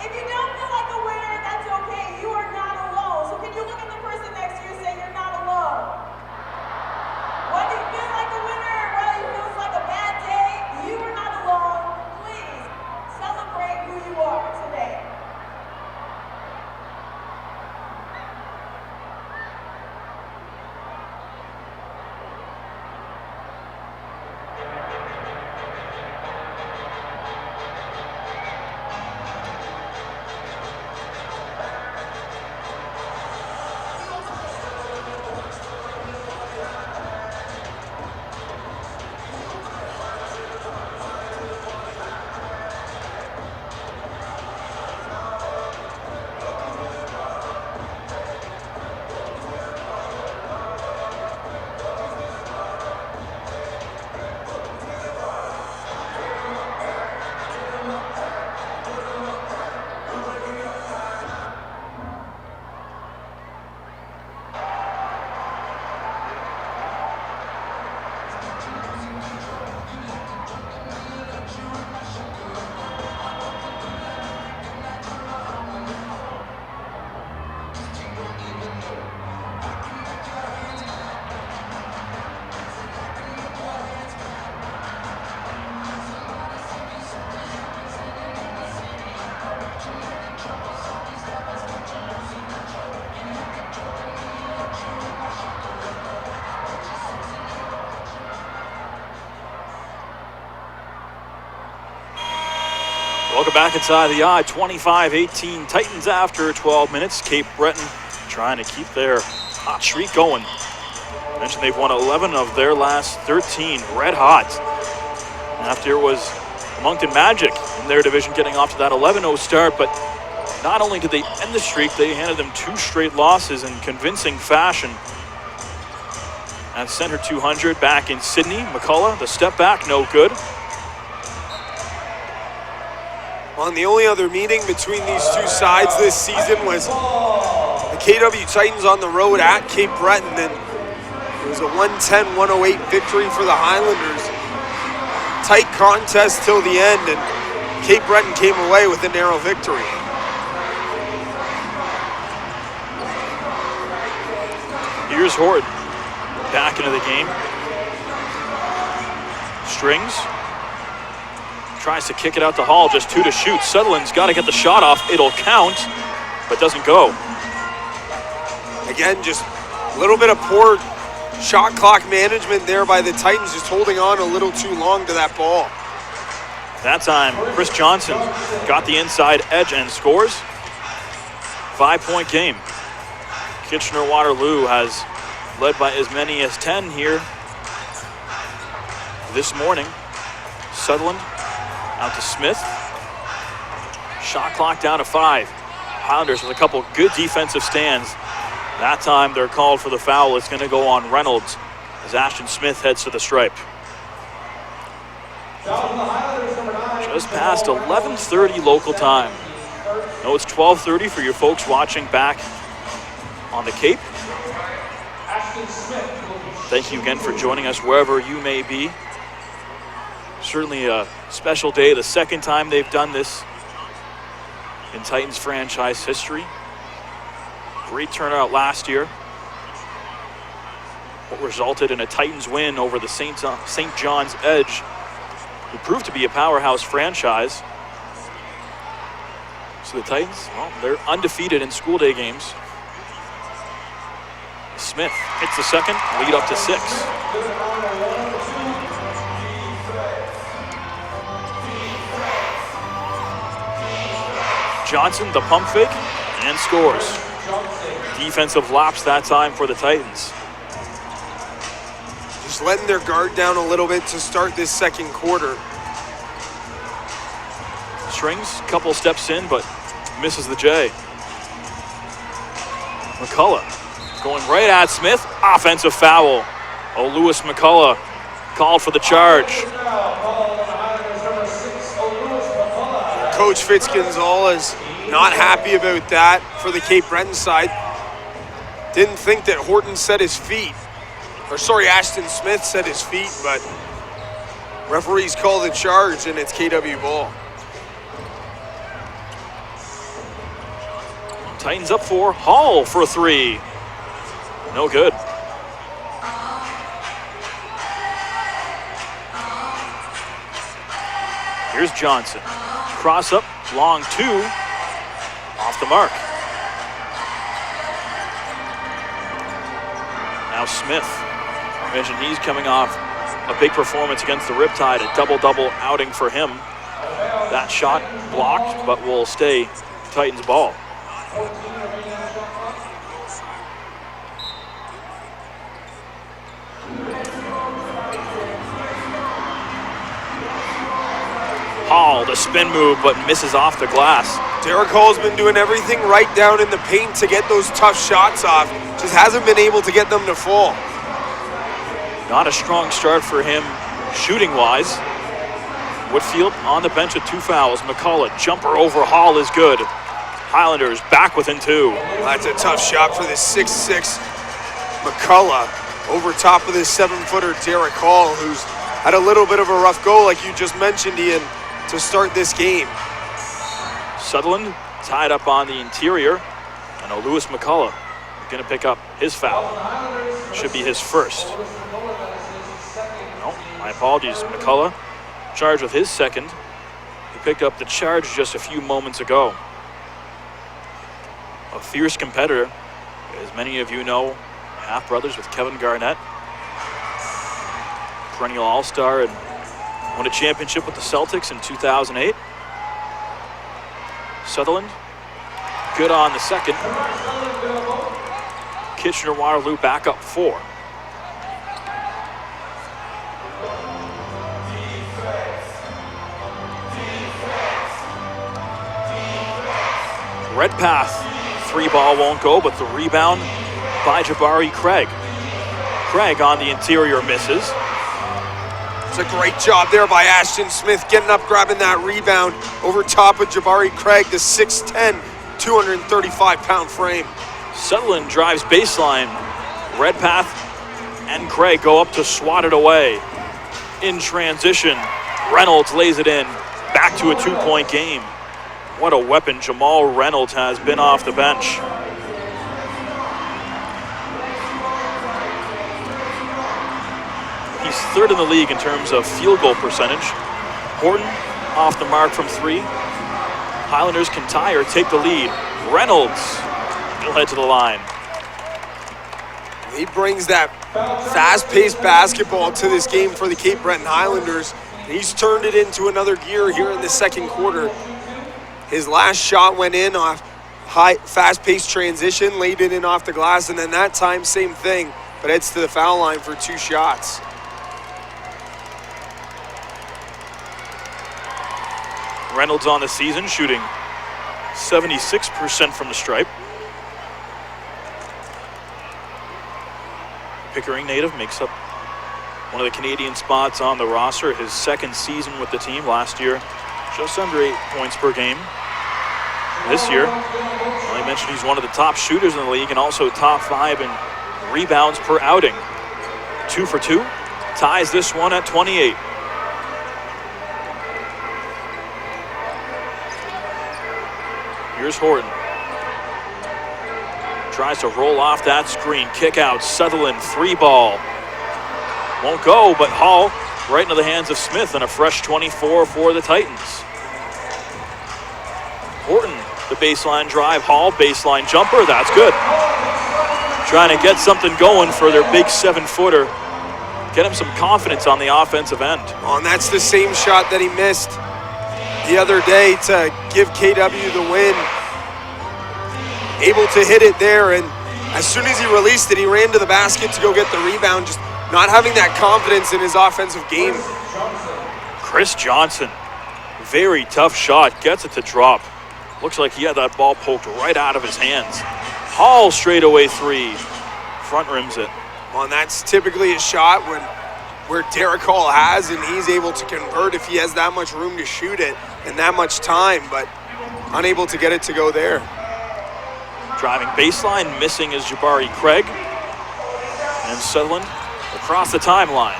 If you don't feel like a winner, that's okay. You are not alone. So can you look at the person next to you and say, you're not alone? Whether you feel like a winner or whether you Welcome back inside the eye. 25-18 Titans after 12 minutes. Cape Breton trying to keep their hot streak going. I mentioned they've won 11 of their last 13, red hot. After it was Moncton Magic in their division getting off to that 11-0 start, but not only did they end the streak, they handed them 2 straight losses in convincing fashion. At center 200 back in Sydney, McCullough, the step back, no good. Well, the only other meeting between these two sides this season was the KW Titans on the road at Cape Breton, and it was a 110-108 victory for the Highlanders. Tight contest till the end, and Cape Breton came away with a narrow victory. Here's Hort back into the game. Strings. Tries to kick it out to Hall, just 2 to shoot. Sutherland's got to get the shot off. It'll count, but doesn't go. Again, just a little bit of poor shot clock management there by the Titans, just holding on a little too long to that ball. That time, Chris Johnson got the inside edge and scores. 5-point game. Kitchener-Waterloo has led by as many as 10 here this morning. Sutherland out to Smith. Shot clock down to 5. Highlanders with a couple good defensive stands. That time they're called for the foul. It's going to go on Reynolds as Ashton Smith heads to the stripe. Just past 11:30 local time. No, it's 12:30 for your folks watching back on the Cape. Thank you again for joining us wherever you may be. Certainly a special day, the second time they've done this in Titans franchise history. Great turnout last year. What resulted in a Titans win over the St. John's Edge, who proved to be a powerhouse franchise. So the Titans, well, they're undefeated in school day games. Smith hits the second, lead up to 6. Johnson, the pump fake, and scores. Defensive lapse that time for the Titans. Just letting their guard down a little bit to start this second quarter. Strings, couple steps in, but misses the J. McCullough going right at Smith. Offensive foul. Lewis McCullough called for the charge. Coach Fitzgonzalez not happy about that for the Cape Breton side. Didn't think that Horton set his feet. Or sorry, Ashton Smith set his feet, but referees call the charge and it's KW ball. Titans up 4. Hall for 3. No good. Here's Johnson. Cross up, long 2. Off the mark. Now Smith. I mentioned he's coming off a big performance against the Riptide. A double-double outing for him. That shot blocked, but will stay Titans ball. Hall, the spin move, but misses off the glass. Derek Hall's been doing everything right down in the paint to get those tough shots off. Just hasn't been able to get them to fall. Not a strong start for him shooting-wise. Woodfield on the bench with 2 fouls. McCullough, jumper over Hall is good. Highlanders back within 2. That's a tough shot for this 6'6" McCullough over top of this 7-footer Derek Hall, who's had a little bit of a rough go, like you just mentioned, Ian, to start this game. Sutherland tied up on the interior, and Lewis McCullough going to pick up his foul. Should be his first. No, my apologies. McCullough charged with his second. He picked up the charge just a few moments ago. A fierce competitor, as many of you know, half-brothers with Kevin Garnett. Perennial All-Star and won a championship with the Celtics in 2008. Sutherland, good on the second. Kitchener-Waterloo back up 4. Redpath, 3-ball won't go, but the rebound by Jabari Craig. Craig on the interior misses. It's a great job there by Ashton Smith, getting up, grabbing that rebound over top of Jabari Craig, the 6'10", 235-pound frame. Sutherland drives baseline. Redpath and Craig go up to swat it away. In transition, Reynolds lays it in. Back to a 2-point game. What a weapon Jamal Reynolds has been off the bench. He's 3rd in the league in terms of field goal percentage. Horton off the mark from 3. Highlanders can tie or take the lead. Reynolds, he'll head to the line. He brings that fast-paced basketball to this game for the Cape Breton Highlanders. He's turned it into another gear here in the second quarter. His last shot went in off high, fast-paced transition, laid it in off the glass, and then that time, same thing, but heads to the foul line for 2 shots. Reynolds on the season, shooting 76% from the stripe. Pickering native, makes up one of the Canadian spots on the roster. His 2nd season with the team. Last year, just under 8 points per game. This year, I mentioned he's one of the top shooters in the league and also top 5 in rebounds per outing. 2 for 2, ties this one at 28. Here's Horton. Tries to roll off that screen. Kick out. Sutherland, 3-ball. Won't go, but Hall right into the hands of Smith and a fresh 24 for the Titans. Horton, the baseline drive. Hall, baseline jumper. That's good. Trying to get something going for their big 7-footer. Get him some confidence on the offensive end. Oh, and that's the same shot that he missed the other day to give KW the win. Able to hit it there, and as soon as he released it, he ran to the basket to go get the rebound, just not having that confidence in his offensive game. Chris Johnson, very tough shot, gets it to drop. Looks like he had that ball poked right out of his hands. Hall straightaway 3, front rims it. Well, and that's typically a shot where Derek Hall has, and he's able to convert if he has that much room to shoot it and that much time, but unable to get it to go there. Driving baseline, missing is Jabari Craig. And Sutherland across the timeline.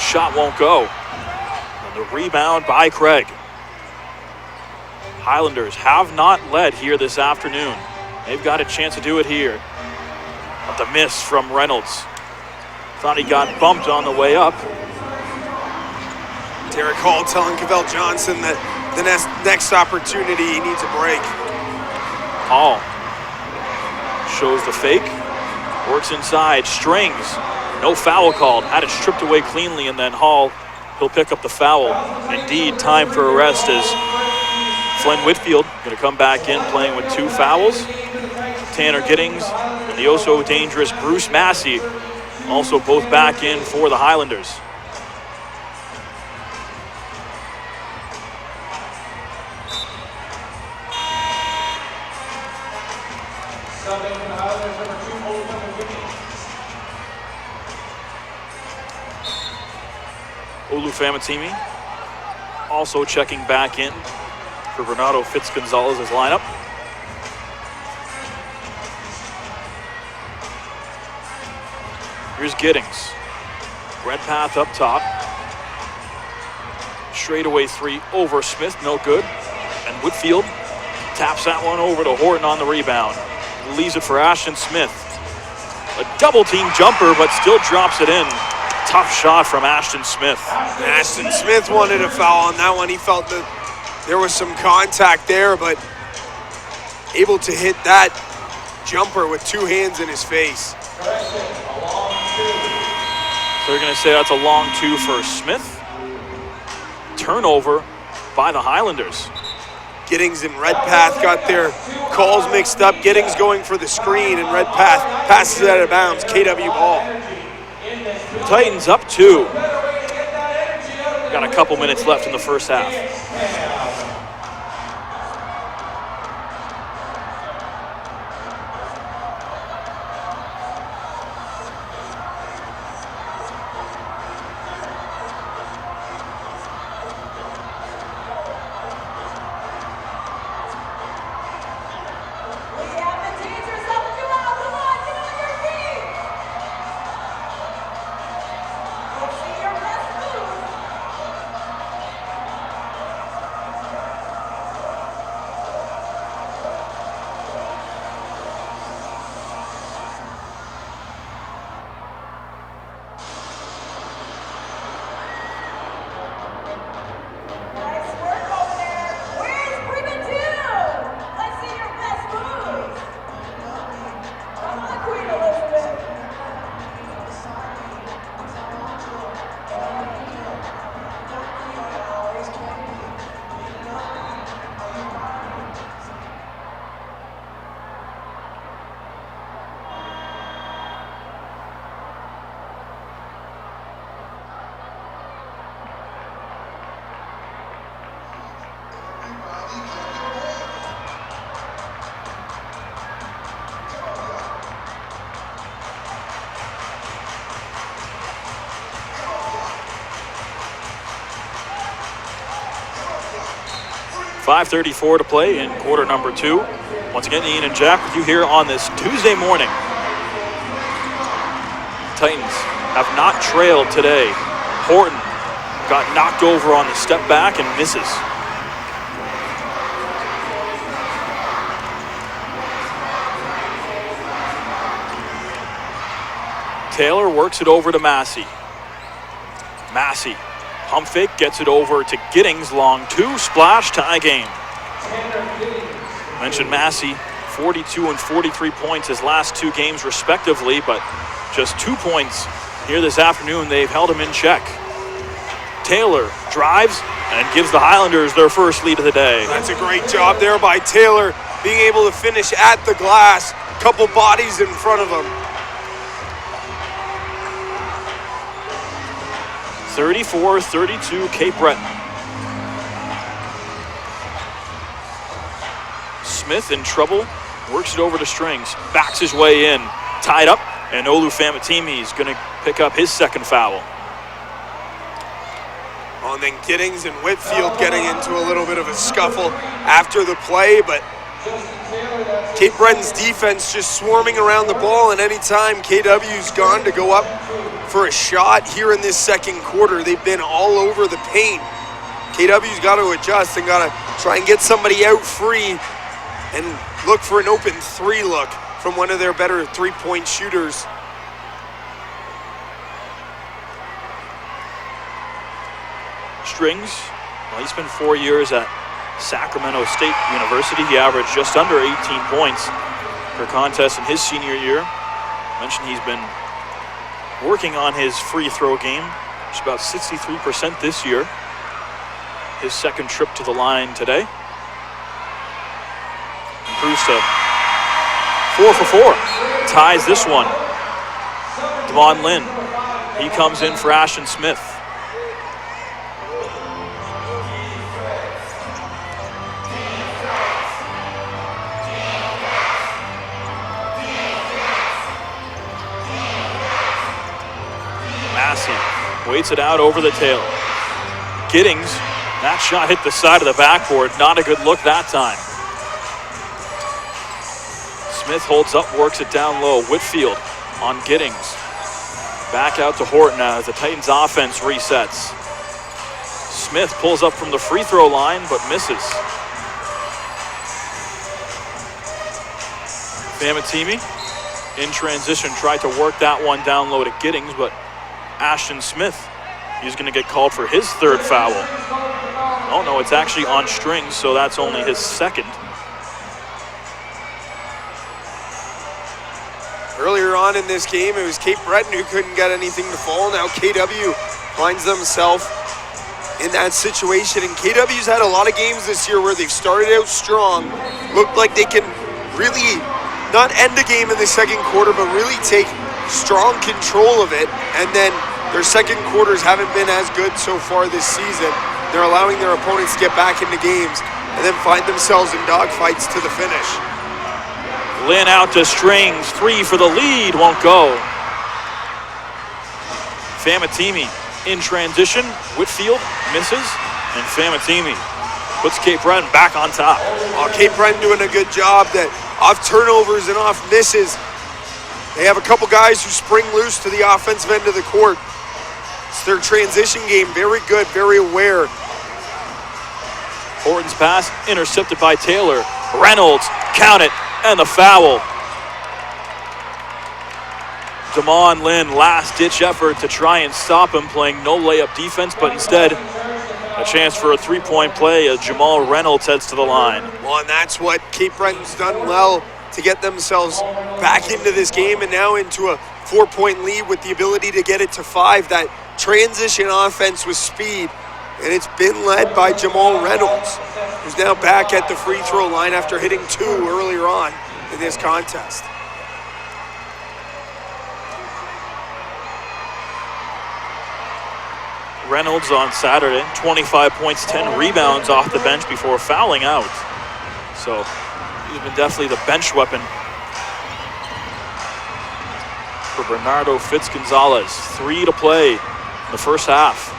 Shot won't go. And the rebound by Craig. Highlanders have not led here this afternoon. They've got a chance to do it here. But the miss from Reynolds. Thought he got bumped on the way up. Derek Hall telling Cavell Johnson that the next opportunity he needs a break. Hall shows the fake, works inside, strings, no foul called, had it stripped away cleanly, and then Hall, he'll pick up the foul. Indeed, time for a rest as Flynn Whitfield going to come back in playing with 2 fouls. Tanner Giddings and the oh-so dangerous Bruce Massey also both back in for the Highlanders. Olu Famatimi also checking back in for Bernardo Fitzgonzalez's lineup. Here's Giddings. Redpath up top. Straightaway 3 over Smith, no good. And Whitfield taps that one over to Horton on the rebound. Leaves it for Ashton Smith. A double team jumper, but still drops it in. Tough shot from Ashton Smith. Ashton Smith wanted a foul on that one. He felt that there was some contact there, but able to hit that jumper with 2 hands in his face. So they're going to say that's a long 2 for Smith. Turnover by the Highlanders. Giddings and Redpath got their calls mixed up. Giddings going for the screen, and Redpath passes it out of bounds. KW ball. Titans up 2. Got a couple minutes left in the first half. .5:34 to play in quarter number 2. Once again, Ian and Jack with you here on this Tuesday morning. Titans have not trailed today. Horton got knocked over on the step back and misses. Taylor works it over to Massey. Massey, pump fake, gets it over to Giddings, long 2, splash, tie game. Mentioned Massey, 42 and 43 points his last 2 games respectively, but just 2 points here this afternoon. They've held him in check. Taylor drives and gives the Highlanders their first lead of the day. That's a great job there by Taylor, being able to finish at the glass. Couple bodies in front of him. 34-32 Cape Breton. Smith in trouble, works it over to Strings, backs his way in, tied up, and Olu Famatimi is going to pick up his second foul. Oh, and then Giddings and Whitfield getting into a little bit of a scuffle after the play, but Cape Breton's defense just swarming around the ball, and anytime KW's gone to go up for a shot here in this second quarter, they've been all over the paint. KW's got to adjust and got to try and get somebody out free and look for an open 3 look from one of their better 3-point shooters. Strings, well, he spent 4 years at Sacramento State University. He averaged just under 18 points per contest in his senior year. Mentioned he's been working on his free throw game. It's about 63% this year. His second trip to the line today. Improves to 4 for 4. Ties this one. Devon Lynn. He comes in for Ashton Smith. Massey waits it out over the tail. Giddings, that shot hit the side of the backboard. Not a good look that time. Smith holds up, works it down low. Whitfield on Giddings. Back out to Horton as the Titans offense resets. Smith pulls up from the free throw line but misses. Famatimi in transition tried to work that one down low to Giddings, but Ashton Smith, he's going to get called for his third foul. Oh no, it's actually on Strings, so that's only his second. Earlier on in this game, it was Cape Breton who couldn't get anything to fall. Now KW finds themselves in that situation. And KW's had a lot of games this year where they've started out strong, looked like they can really not end a game in the second quarter, but really take strong control of it. And then their second quarters haven't been as good so far this season. They're allowing their opponents to get back into games and then find themselves in dogfights to the finish. Lynn out to Strings, 3 for the lead, won't go. Famatimi in transition, Whitfield misses, and Famatimi puts Cape Breton back on top. Cape Breton doing a good job that off turnovers and off misses. They have a couple guys who spring loose to the offensive end of the court. It's their transition game, very good, very aware. Horton's pass intercepted by Taylor. Reynolds, count it, and the foul. Damon Lynn, last-ditch effort to try and stop him, playing no layup defense, but instead a chance for a three-point play as Jamal Reynolds heads to the line. Well, and that's what Cape Breton's done well to get themselves back into this game and now into a 4-point lead with the ability to get it to 5. That transition offense with speed, and it's been led by Jamal Reynolds, who's now back at the free throw line after hitting 2 earlier on in this contest. Reynolds on Saturday, 25 points, 10 rebounds off the bench before fouling out. So he's been definitely the bench weapon for Bernardo Fitzgonzalez. 3 to play in the first half.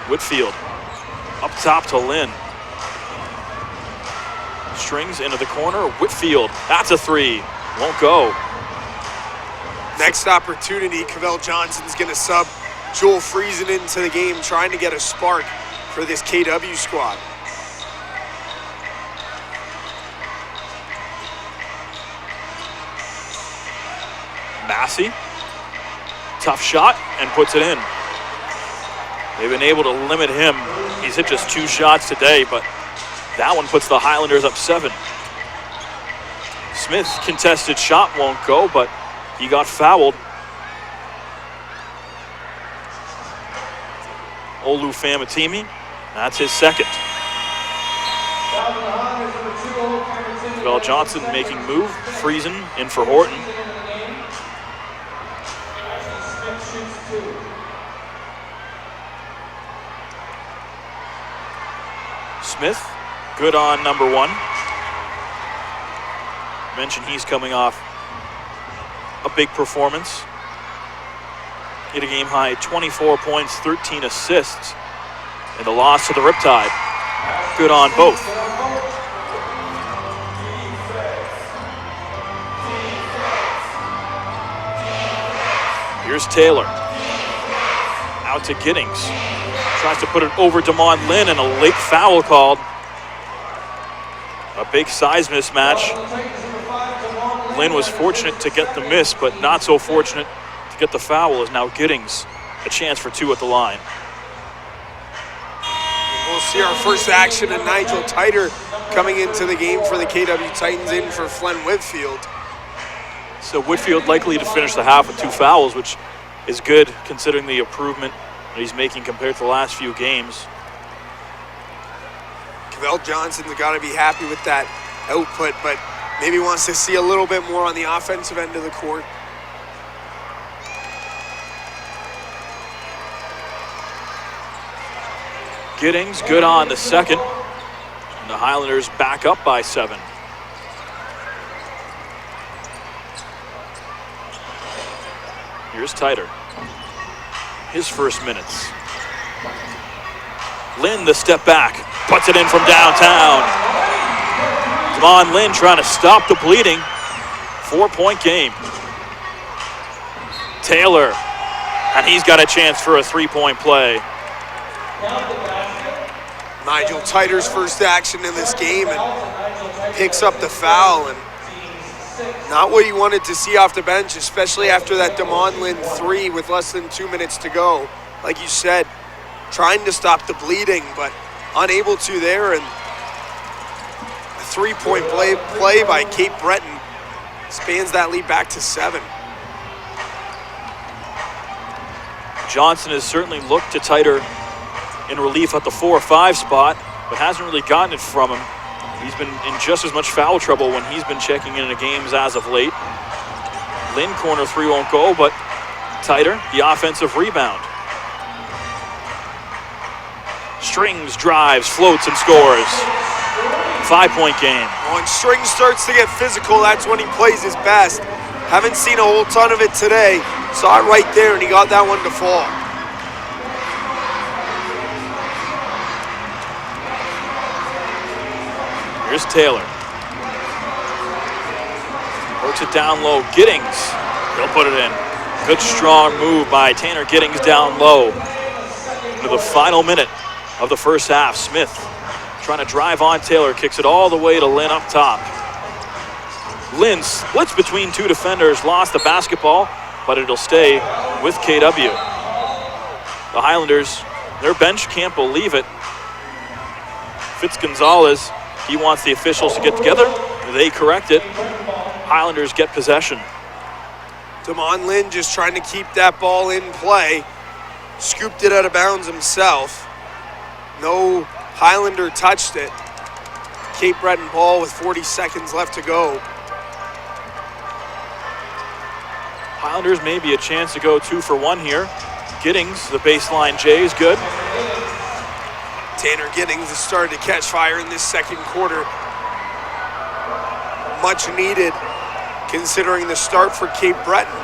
Whitfield up top to Lynn. Strings into the corner. Whitfield, that's a 3. Won't go. Next opportunity, Cavell Johnson's going to sub Joel Friesen into the game, trying to get a spark for this KW squad. Massey, tough shot, and puts it in. They've been able to limit him. He's hit just 2 shots today, but that one puts the Highlanders up 7. Smith's contested shot won't go, but he got fouled. Olu Famatimi, that's his second. Cavell Johnson making move. Friesen in for Horton. Smith, good on number 1. Mentioned he's coming off a big performance. Hit a game high 24 points, 13 assists in the loss to the Riptide. Good on both. Here's Taylor. Out to Giddings. Tries to put it over Damon Lynn, and a late foul called. A big size mismatch. Lynn was fortunate to get the miss, but not so fortunate to get the foul, as now Giddings a chance for 2 at the line. We'll see our first action, and Nigel Titer coming into the game for the KW Titans in for Flen Whitfield. So Whitfield likely to finish the half with 2 fouls, which is good considering the improvement that he's making compared to the last few games. Cavell Johnson's got to be happy with that output, but maybe wants to see a little bit more on the offensive end of the court. Giddings, good on the second. And the Highlanders back up by 7. Here's Titer. His first minutes. Lynn, the step back, puts it in from downtown. Damon Lynn trying to stop the bleeding. 4-point game. Taylor, and he's got a chance for a 3-point play. Nigel Titer's first action in this game and picks up the foul, and not what you wanted to see off the bench, especially after that Damon Lynn 3 with less than 2 minutes to go. Like you said, trying to stop the bleeding, but unable to there, and a 3-point play by Cape Breton spans that lead back to 7. Johnson has certainly looked to Titer in relief at the 4-5 spot, but hasn't really gotten it from him. He's been in just as much foul trouble when he's been checking into games as of late. Lynn corner three won't go, but Titer, the offensive rebound. Strings, drives, floats, and scores. 5-point game. When Strings starts to get physical, that's when he plays his best. Haven't seen a whole ton of it today. Saw it right there, and he got that one to fall. Here's Taylor. Works it down low. Giddings. He'll put it in. Good strong move by Tanner Giddings down low. Into the final minute of the first half. Smith trying to drive on Taylor. Kicks it all the way to Lynn up top. Lynn splits between two defenders. Lost the basketball, but it'll stay with KW. The Highlanders, their bench can't believe it. Fitz-Gonzalez, he wants the officials to get together. They correct it. Highlanders get possession. Damon Lynn just trying to keep that ball in play. Scooped it out of bounds himself. No Highlander touched it. Cape Breton ball with 40 seconds left to go. Highlanders maybe a chance to go 2 for 1 here. Giddings, the baseline J is good. Tanner Giddings has started to catch fire in this second quarter. Much needed considering the start for Cape Breton.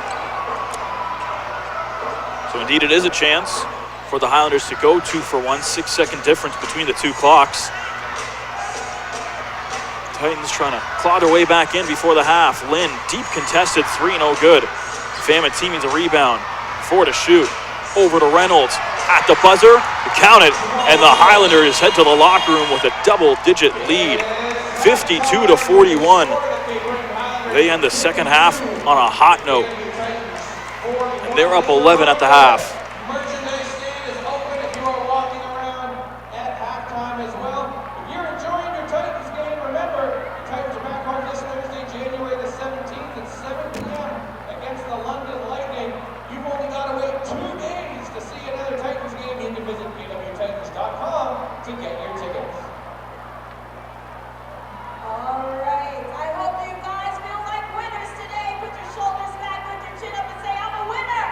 So indeed it is a chance for the Highlanders to go 2 for 1. 6-second difference between the two clocks. Titans trying to claw their way back in before the half. Lynn, deep contested three, no good. Famatini needs a rebound. 4 to shoot. Over to Reynolds. At the buzzer, count it. And the Highlanders head to the locker room with a double-digit lead. 52 to 41. They end the second half on a hot note. And they're up 11 at the half. Merchandise stand is open if you are walking around at halftime as well. If you're enjoying your Titans game, remember, the Titans are back home this Thursday, January the 17th at 7 p.m. against the London Lightning. You've only got to wait 2 days to see another Titans game. You can visit kwtitans.com to get your tickets. All right. I hope you guys feel like winners today. Put your shoulders back, put your chin up, and say, I'm a winner.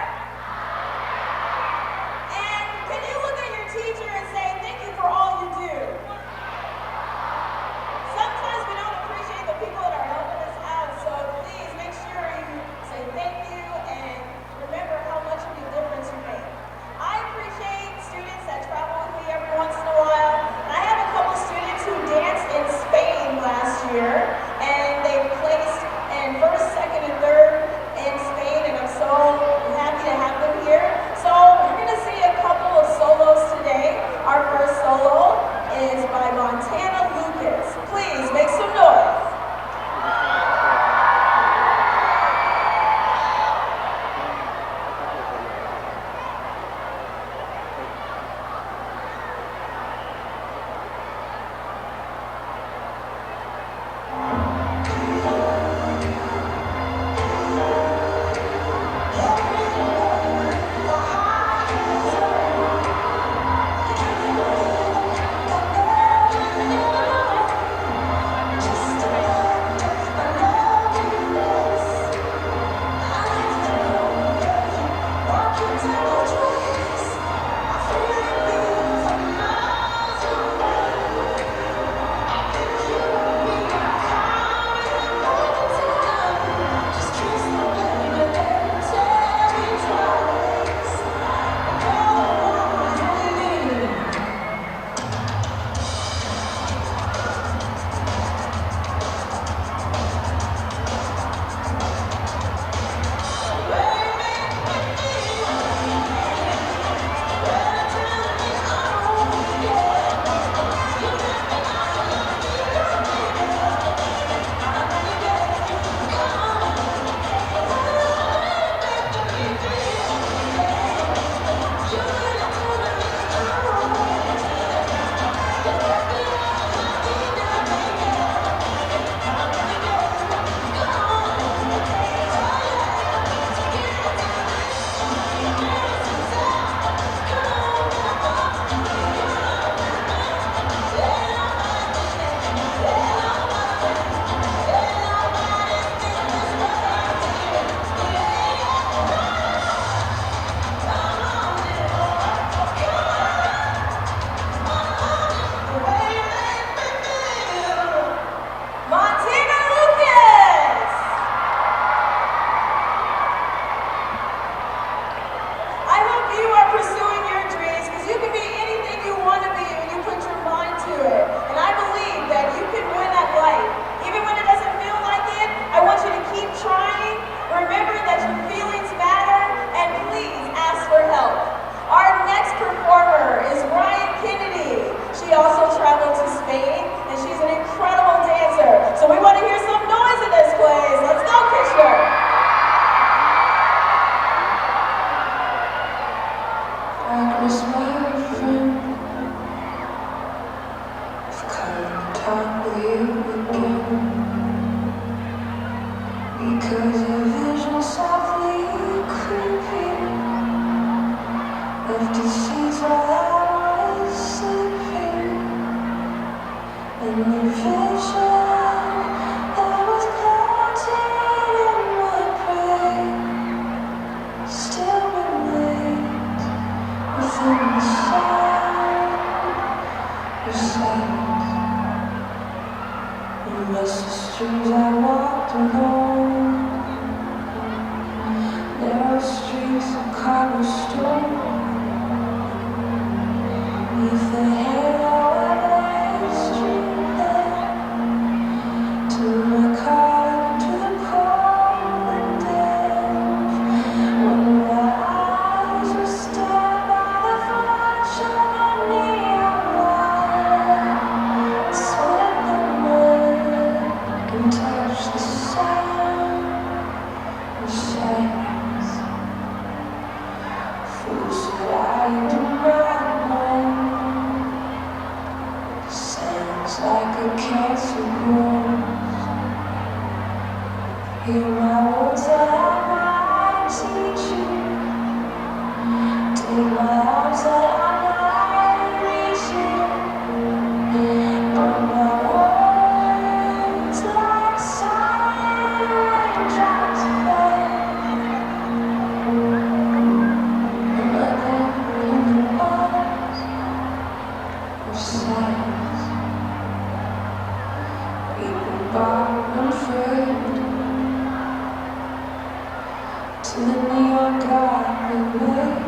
Titans. Fools flying around. Sounds like a cancer grows. Hear my words that I might teach you. Take my arms that I might reach you. But my words like silent drops fall. And let them in the arms of silence. People bow and fade to the neon god we made.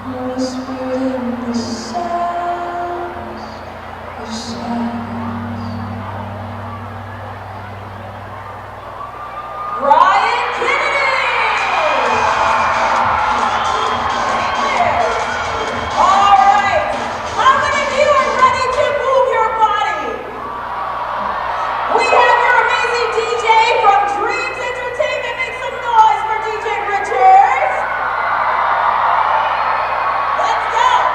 Whispered in the sounds of silence. Brian Kennedy! All right. How many of you are ready to move your body? We have your amazing DJ from Dreams Entertainment. Make some noise for DJ Richards. Let's go.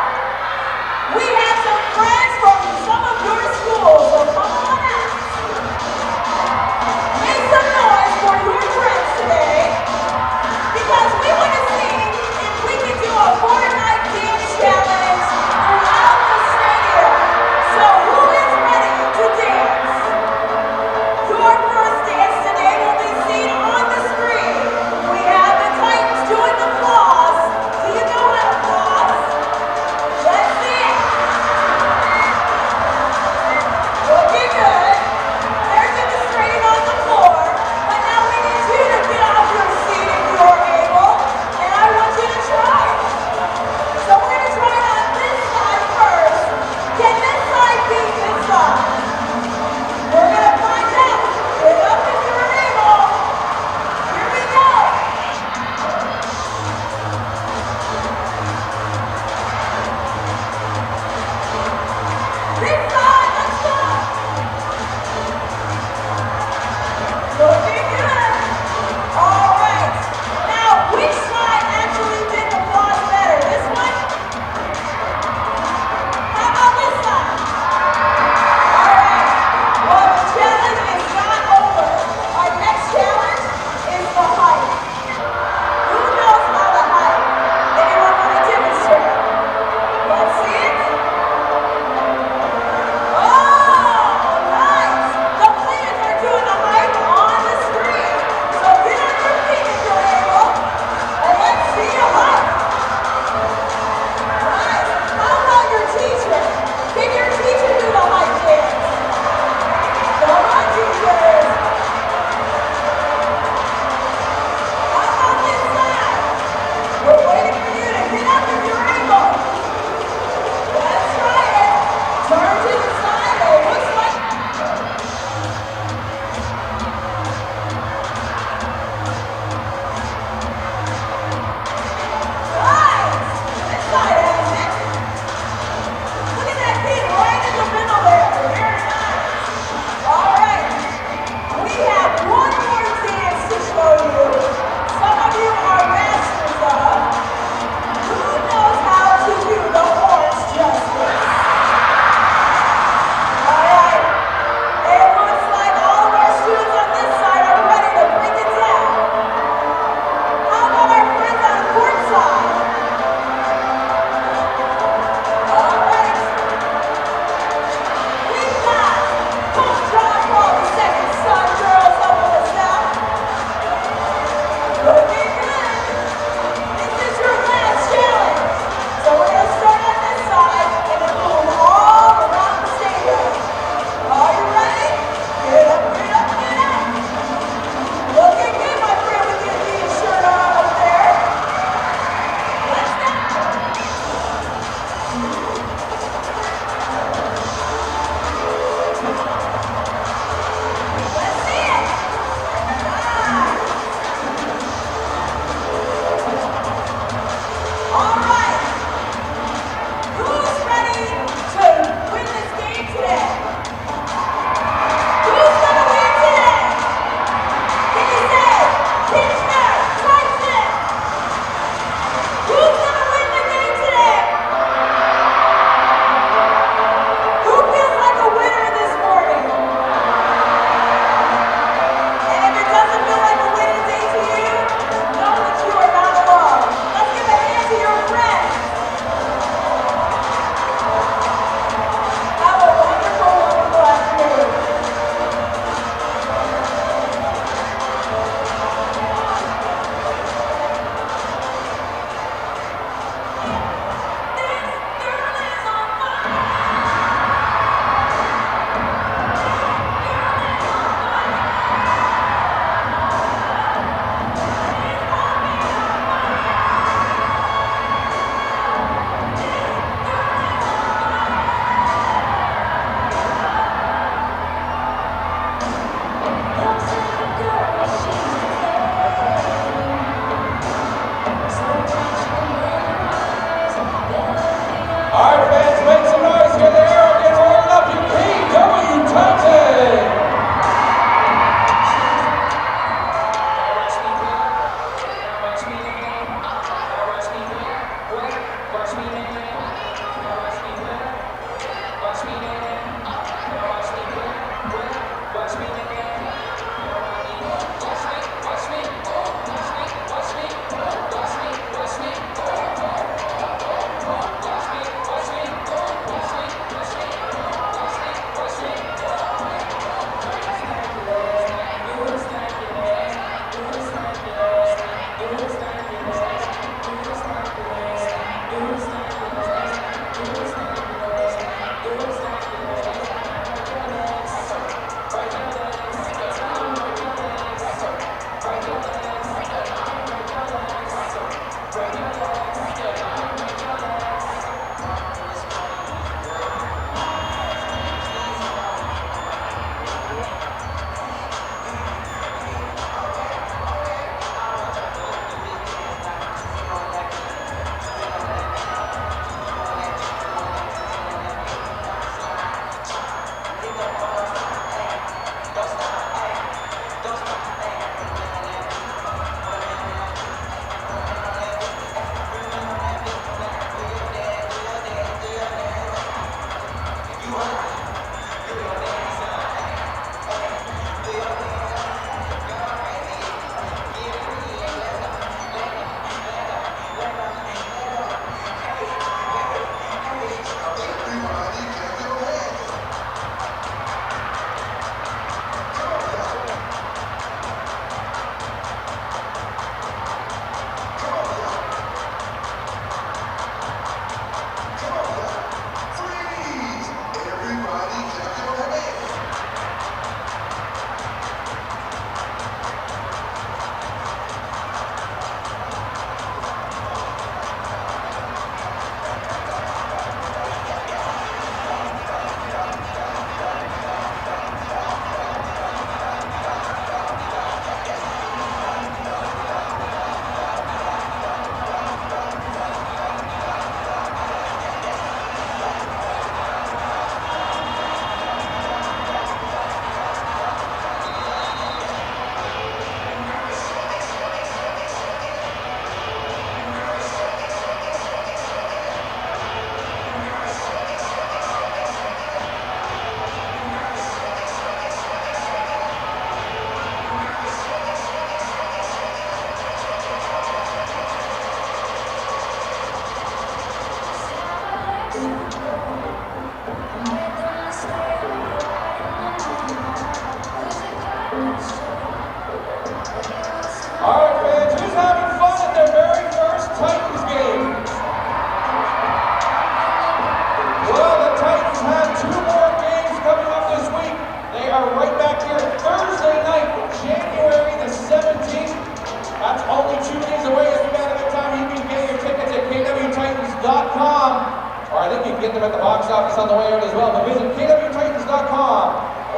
them at the box office on the way out as well. But visit kwtitans.com.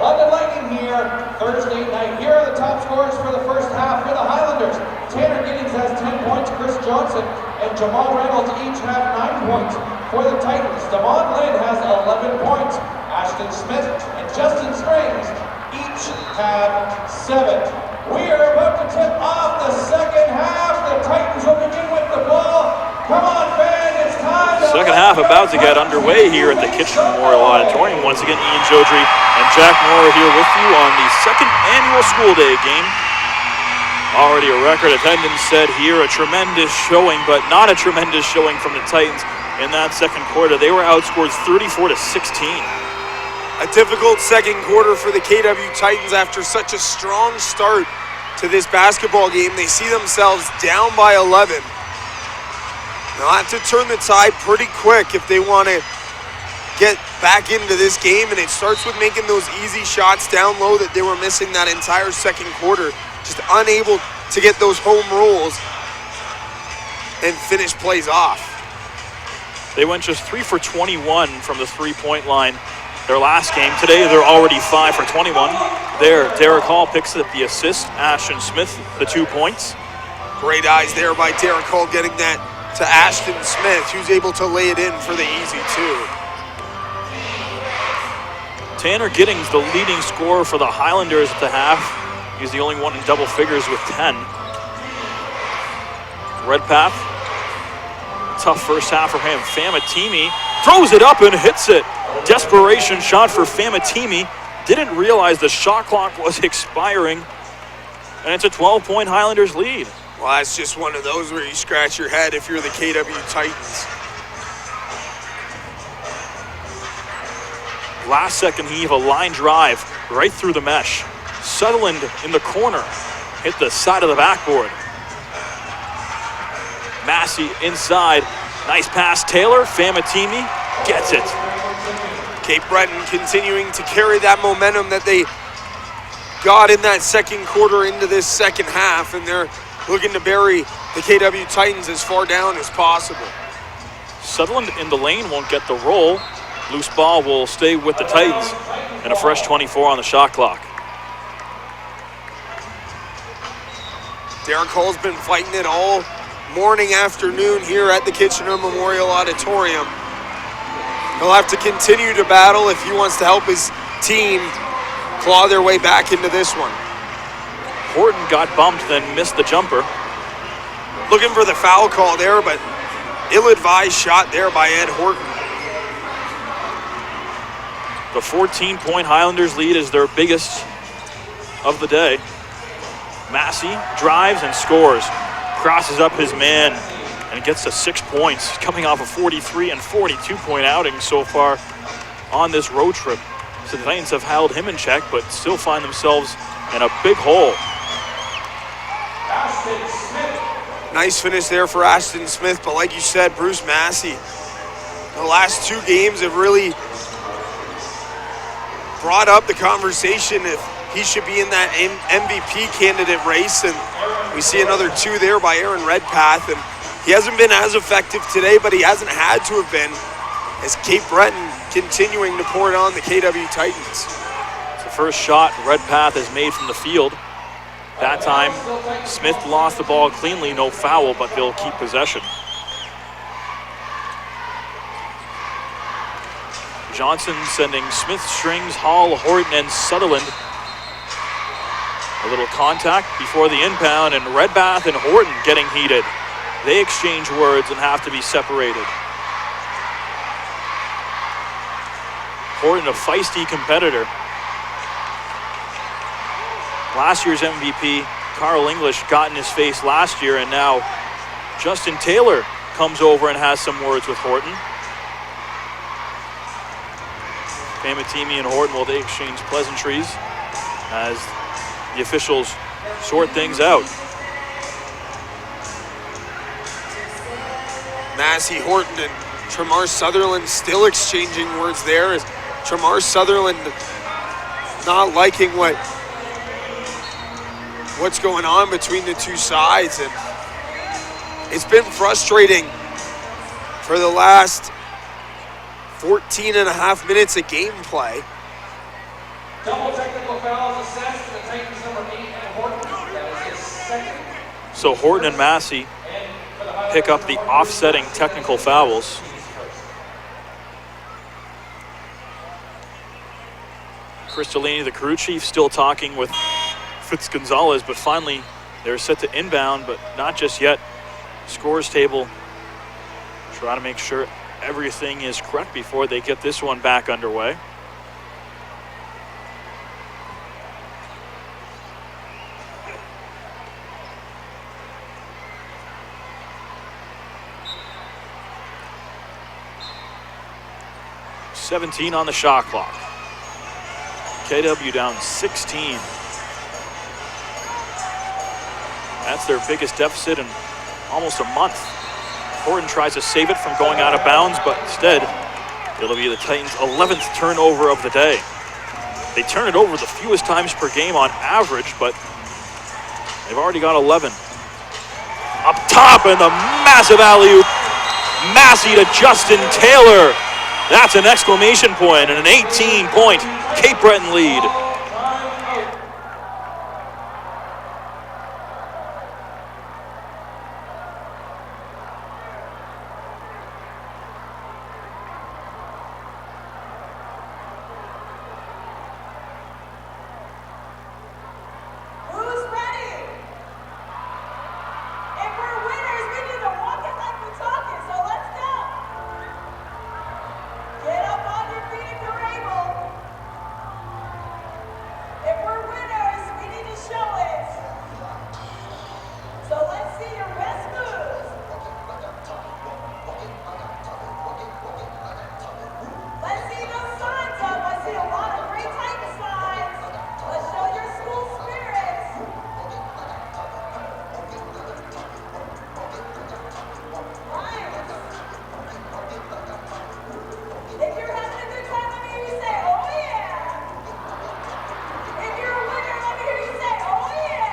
London Lightning here, Thursday night. Here are the top scorers for the first half for the Highlanders. Tanner Giddings has 10 points, Chris Johnson and Jamal Reynolds each have 9 points. For the Titans, Devon Lynn has 11 points. Ashton Smith and Justin Springs each have 7. We are about to tip off the second half. The Titans will begin with the ball. Come on, fans, it's time to... Second half about to get underway here at the Kitchener Memorial Auditorium. Once again, Ian Jodry and Jack Moore here with you on the second annual school day game. Already a record attendance set here, a tremendous showing, but not a tremendous showing from the Titans in that second quarter. They were outscored 34-16. A difficult second quarter for the KW Titans after such a strong start to this basketball game. They see themselves down by 11. They'll have to turn the tide pretty quick if they want to get back into this game, and it starts with making those easy shots down low that they were missing that entire second quarter. Just unable to get those home rules and finish plays off. They went just 3 for 21 from the three-point line their last game. Today, they're already 5 for 21. There, Derek Hall picks up the assist. Ashton Smith, the 2 points. Great eyes there by Derek Hall getting that to Ashton Smith, who's able to lay it in for the easy 2. Tanner Giddings, the leading scorer for the Highlanders at the half. He's the only one in double figures with 10. Redpath, tough first half for him. Famatimi throws it up and hits it. Desperation shot for Famatimi. Didn't realize the shot clock was expiring. And it's a 12-point Highlanders lead. Well, that's just one of those where you scratch your head if you're the KW Titans. Last second heave, a line drive right through the mesh. Sutherland in the corner, hit the side of the backboard. Massey inside, nice pass, Taylor. Famatimi gets it. Cape Breton continuing to carry that momentum that they got in that second quarter into this second half, and they're looking to bury the KW Titans as far down as possible. Sutherland in the lane won't get the roll. Loose ball will stay with the Titans, and a fresh 24 on the shot clock. Derek Hall's been fighting it all morning, afternoon here at the Kitchener Memorial Auditorium. He'll have to continue to battle if he wants to help his team claw their way back into this one. Horton got bumped, then missed the jumper. Looking for the foul call there, but ill-advised shot there by Ed Horton. The 14-point Highlanders lead is their biggest of the day. Massey drives and scores. Crosses up his man and gets to 6 points, coming off a 43 and 42-point outing so far on this road trip. So the Titans have held him in check, but still find themselves in a big hole. Nice finish there for Ashton Smith, but like you said, Bruce Massey, the last 2 games have really brought up the conversation if he should be in that MVP candidate race, and we see another 2 there by Aaron Redpath, and he hasn't been as effective today, but he hasn't had to have been, as Cape Breton continuing to pour it on the KW Titans. It's the first shot Redpath has made from the field. That time, Smith lost the ball cleanly, no foul, but they'll keep possession. Johnson sending Smith, Strings, Hall, Horton, and Sutherland. A little contact before the inbound, and Redpath and Horton getting heated. They exchange words and have to be separated. Horton, a feisty competitor. Last year's MVP, Carl English, got in his face last year, and now Justin Taylor comes over and has some words with Horton. Famatimi and Horton, will they exchange pleasantries as the officials sort things out. Massey, Horton, and Tremar Sutherland still exchanging words there, as Tremar Sutherland not liking what's going on between the two sides, and it's been frustrating for the last 14 and a half minutes of gameplay. Double technical fouls assessed to the Titans number 8 and Horton. That is his second. So Horton and Massey pick up the offsetting technical fouls. Cristolini, the crew chief, still talking with Fitz-Gonzalez, but finally they're set to inbound, but not just yet. Scores table, try to make sure everything is correct before they get this one back underway. $17 on the shot clock. KW down 16. That's their biggest deficit in almost a month. Horton tries to save it from going out of bounds, but instead, it'll be the Titans' 11th turnover of the day. They turn it over the fewest times per game on average, but they've already got 11. Up top, and the massive alley-oop. Massey to Justin Taylor. That's an exclamation point and an 18-point Cape Breton lead. Who's ready? If we're winners, we need to walk it like we talk it, so let's go. Get up on your feet if you're able. If we're winners, we need to show it. So let's see your best moves. Let's see those signs up. I see a lot of great Titan signs. Let's show your school spirits. Lions. If you're having a good time, let me hear you say, oh yeah. If you're a winner, let me hear you say, oh yeah.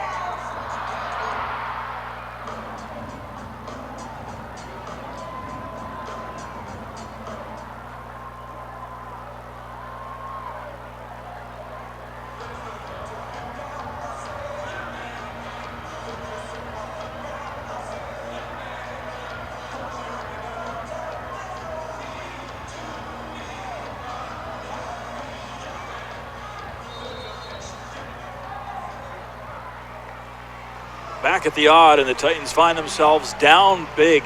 Back at the odd, and the Titans find themselves down big.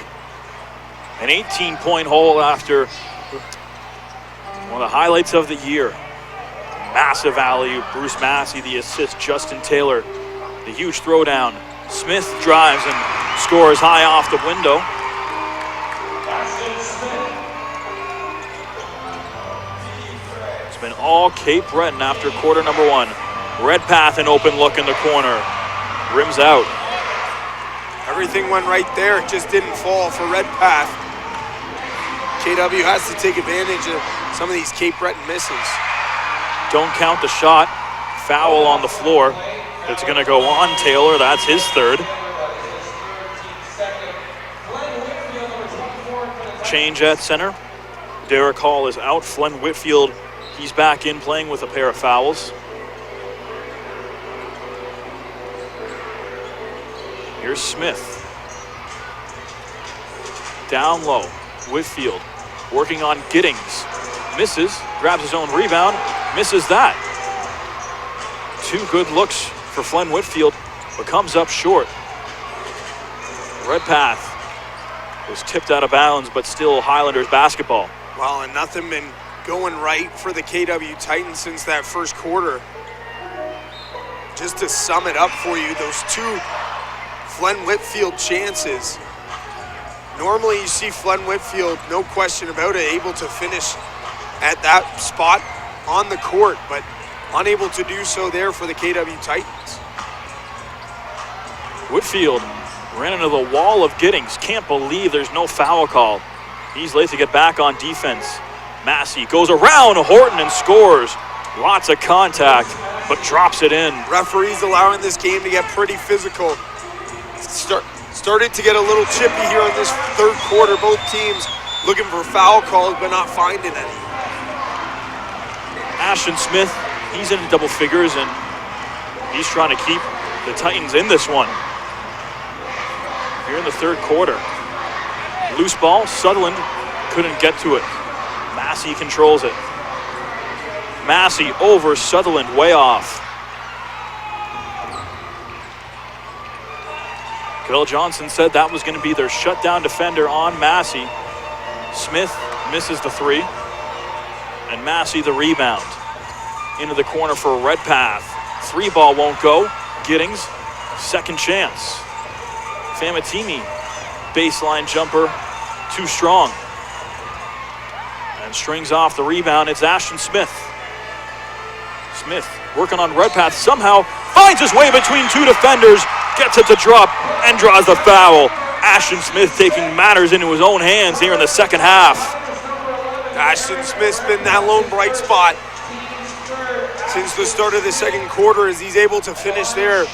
An 18-point hole after one of the highlights of the year. Massive alley-oop, Bruce Massey, the assist, Justin Taylor, the huge throwdown. Smith drives and scores high off the window. It's been all Cape Breton after quarter number one. Redpath an open look in the corner. Rims out. Everything went right there, it just didn't fall for Redpath. KW has to take advantage of some of these Cape Breton misses. Don't count the shot. Foul on the floor. It's going to go on Taylor. That's his third. Change at center. Derek Hall is out. Glenn Whitfield, he's back in playing with a pair of fouls. Here's Smith. Down low. Whitfield working on Giddings. Misses. Grabs his own rebound. Misses that. Two good looks for Glenn Whitfield, but comes up short. Redpath was tipped out of bounds, but still Highlanders basketball. Well, and nothing been going right for the KW Titans since that first quarter. Just to sum it up for you, those two Glenn Whitfield chances. Normally you see Glenn Whitfield, no question about it, able to finish at that spot on the court, but unable to do so there for the KW Titans. Whitfield ran into the wall of Giddings. Can't believe there's no foul call. He's late to get back on defense. Massey goes around Horton and scores. Lots of contact, but drops it in. Referees allowing this game to get pretty physical. Started to get a little chippy here in this third quarter. Both teams looking for foul calls, but not finding any. Ashton Smith, he's in double figures, and he's trying to keep the Titans in this one. Here in the third quarter. Loose ball, Sutherland couldn't get to it. Massey controls it. Massey over Sutherland, way off. Bill Johnson said that was going to be their shutdown defender on Massey. Smith misses the three, and Massey the rebound. Into the corner for a Redpath. Three ball won't go. Giddings, second chance. Famatimi, baseline jumper, too strong. And strings off the rebound, it's Ashton Smith. Smith working on Redpath, somehow finds his way between two defenders, gets it to drop, and draws the foul. Ashton Smith taking matters into his own hands here in the second half. Ashton Smith's been that lone bright spot since the start of the second quarter as he's able to finish there.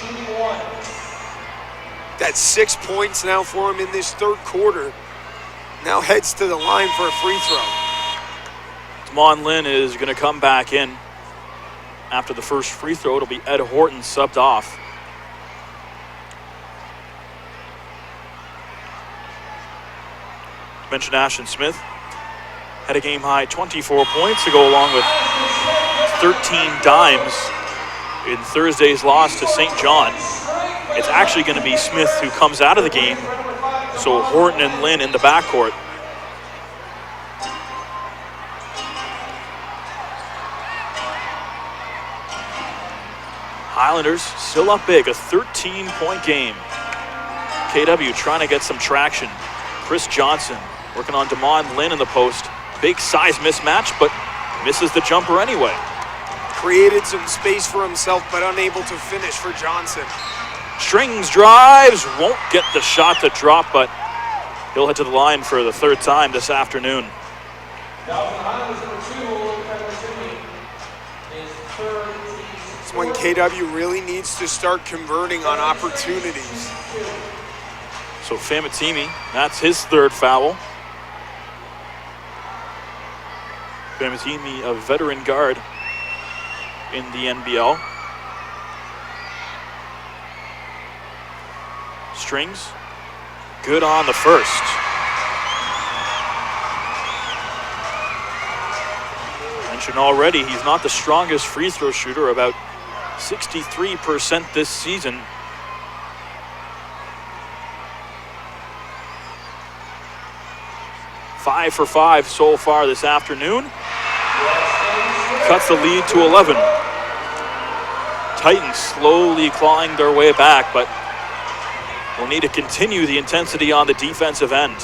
That's 6 points now for him in this third quarter. Now heads to the line for a free throw. Damon Lynn is going to come back in. After the first free throw, it'll be Ed Horton subbed off. Mentioned Ashton Smith had a game-high 24 points to go along with 13 dimes in Thursday's loss to St. John. It's actually going to be Smith who comes out of the game, so Horton and Lynn in the backcourt. Highlanders still up big, a 13-point game. KW trying to get some traction. Chris Johnson working on Damon Lynn in the post. Big size mismatch, but misses the jumper anyway. Created some space for himself, but unable to finish for Johnson. Strings, drives, won't get the shot to drop, but he'll head to the line for the third time this afternoon. It's when KW really needs to start converting on opportunities. So Famatimi, that's his third foul. Famatimi, a veteran guard in the NBL. Strings, good on the first. Mentioned already, he's not the strongest free throw shooter, about 63% this season. Five for 5 so far this afternoon. Cuts the lead to 11. Titans slowly clawing their way back, but will need to continue the intensity on the defensive end.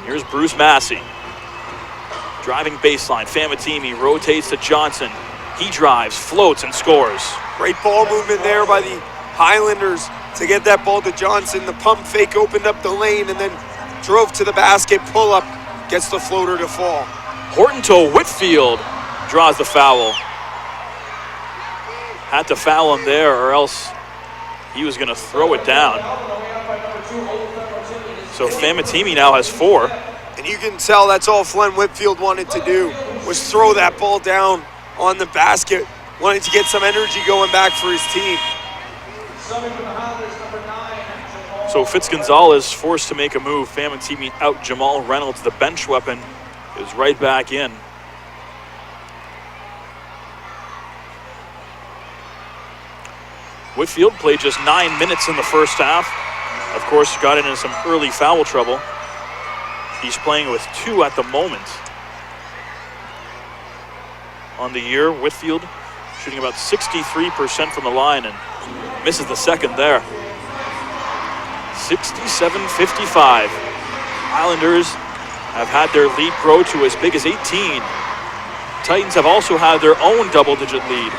Here's Bruce Massey. Driving baseline, Famatimi rotates to Johnson. He drives, floats, and scores. Great ball movement there by the Highlanders to get that ball to Johnson. The pump fake opened up the lane and then drove to the basket, pull up, gets the floater to fall. Horton to Whitfield draws the foul. Had to foul him there or else he was going to throw it down. So Famatimi now has 4. And you can tell that's all Flynn Whitfield wanted to do, was throw that ball down on the basket, wanted to get some energy going back for his team. So Fitzgonzalez forced to make a move. Famatimi out. Jamal Reynolds, the bench weapon, is right back in. Whitfield played just 9 minutes in the first half. Of course, got into some early foul trouble. He's playing with 2 at the moment. On the year, Whitfield shooting about 63% from the line and misses the second there. 67-55. Islanders have had their lead grow to as big as 18. Titans have also had their own double-digit lead.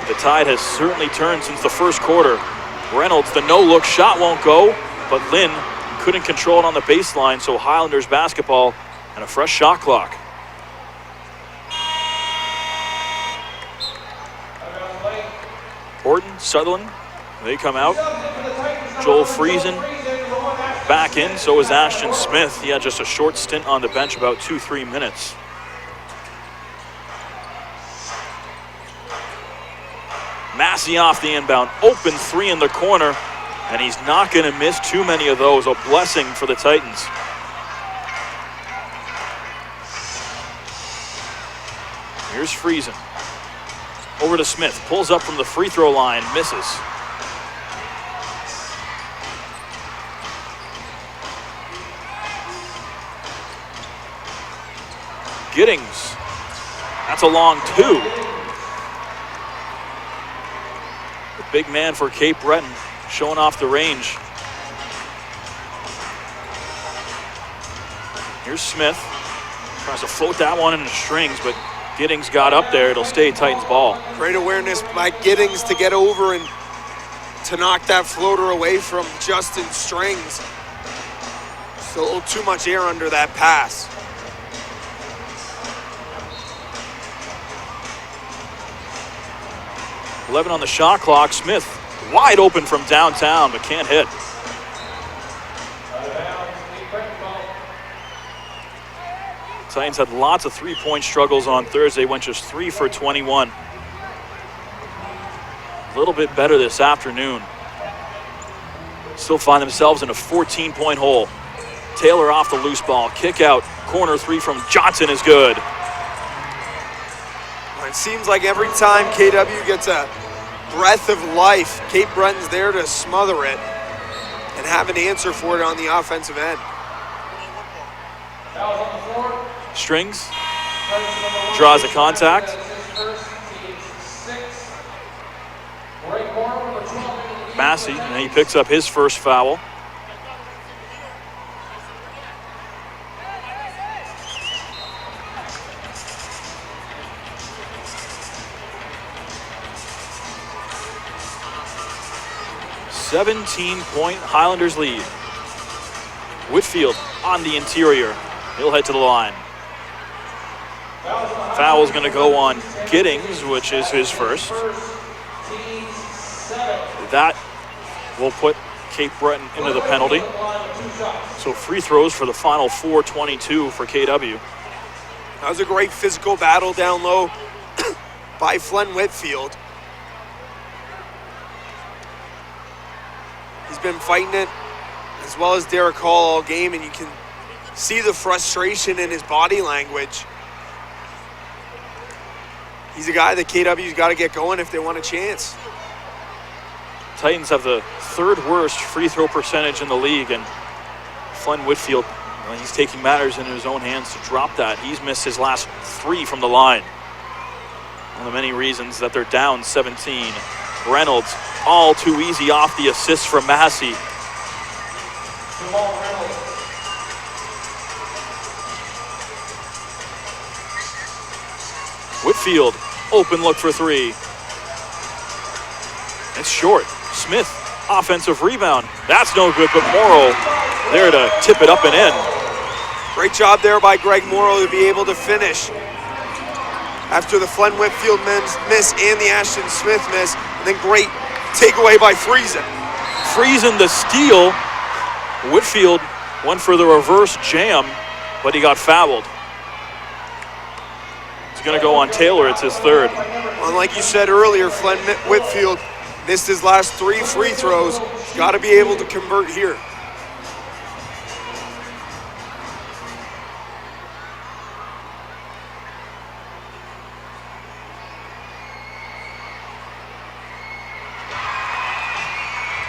The tide has certainly turned since the first quarter. Reynolds, the no-look shot won't go, but Lynn couldn't control it on the baseline, so Highlanders basketball and a fresh shot clock. Horton, Sutherland, they come out. Joel Friesen back in, so is Ashton Smith. He had just a short stint on the bench, about 2-3 minutes. Massey off the inbound, open three in the corner, and he's not going to miss too many of those. A blessing for the Titans. Here's Friesen. Over to Smith, pulls up from the free throw line, misses. Giddings, that's a long two. The big man for Cape Breton showing off the range. Here's Smith, tries to float that one in the strings, but Giddings got up there. It'll stay Titans ball. Great awareness by Giddings to get over and to knock that floater away from Justin Strings. Just a little too much air under that pass. .11 on the shot clock. Smith wide open from downtown, but can't hit. Titans had lots of three-point struggles on Thursday, went just 3 for 21. A little bit better this afternoon. Still find themselves in a 14-point hole. Taylor off the loose ball, kick out, corner three from Johnson is good. It seems like every time KW gets a breath of life, Cape Breton's there to smother it and have an answer for it on the offensive end. Strings draws a contact. Massey, and he picks up his first foul. .17 Highlanders lead. Whitfield on the interior. He'll head to the line. Foul's going to go on Giddings, which is his first. That will put Cape Breton into the penalty. So free throws for the final 4:22 for KW. That was a great physical battle down low by Flynn Whitfield. He's been fighting it as well as Derek Hall all game, and you can see the frustration in his body language. He's a guy that KW's got to get going if they want a chance. Titans have the third worst free throw percentage in the league, and Flynn Whitfield, well, he's taking matters into his own hands to drop that. He's missed his last 3 from the line. One of the many reasons that they're down 17. Reynolds, all too easy off the assist from Massey. Whitfield, open look for 3. It's short. Smith, offensive rebound. That's no good, but Morrow there to tip it up and in. Great job there by Greg Morrow to be able to finish after the Flynn Whitfield miss and the Ashton Smith miss, and then great takeaway by Friesen. Friesen the steal. Whitfield went for the reverse jam, but he got fouled. It's going to go on Taylor. It's his third. Well, like you said earlier, Flynn Whitfield missed his last 3 free throws. Got to be able to convert here.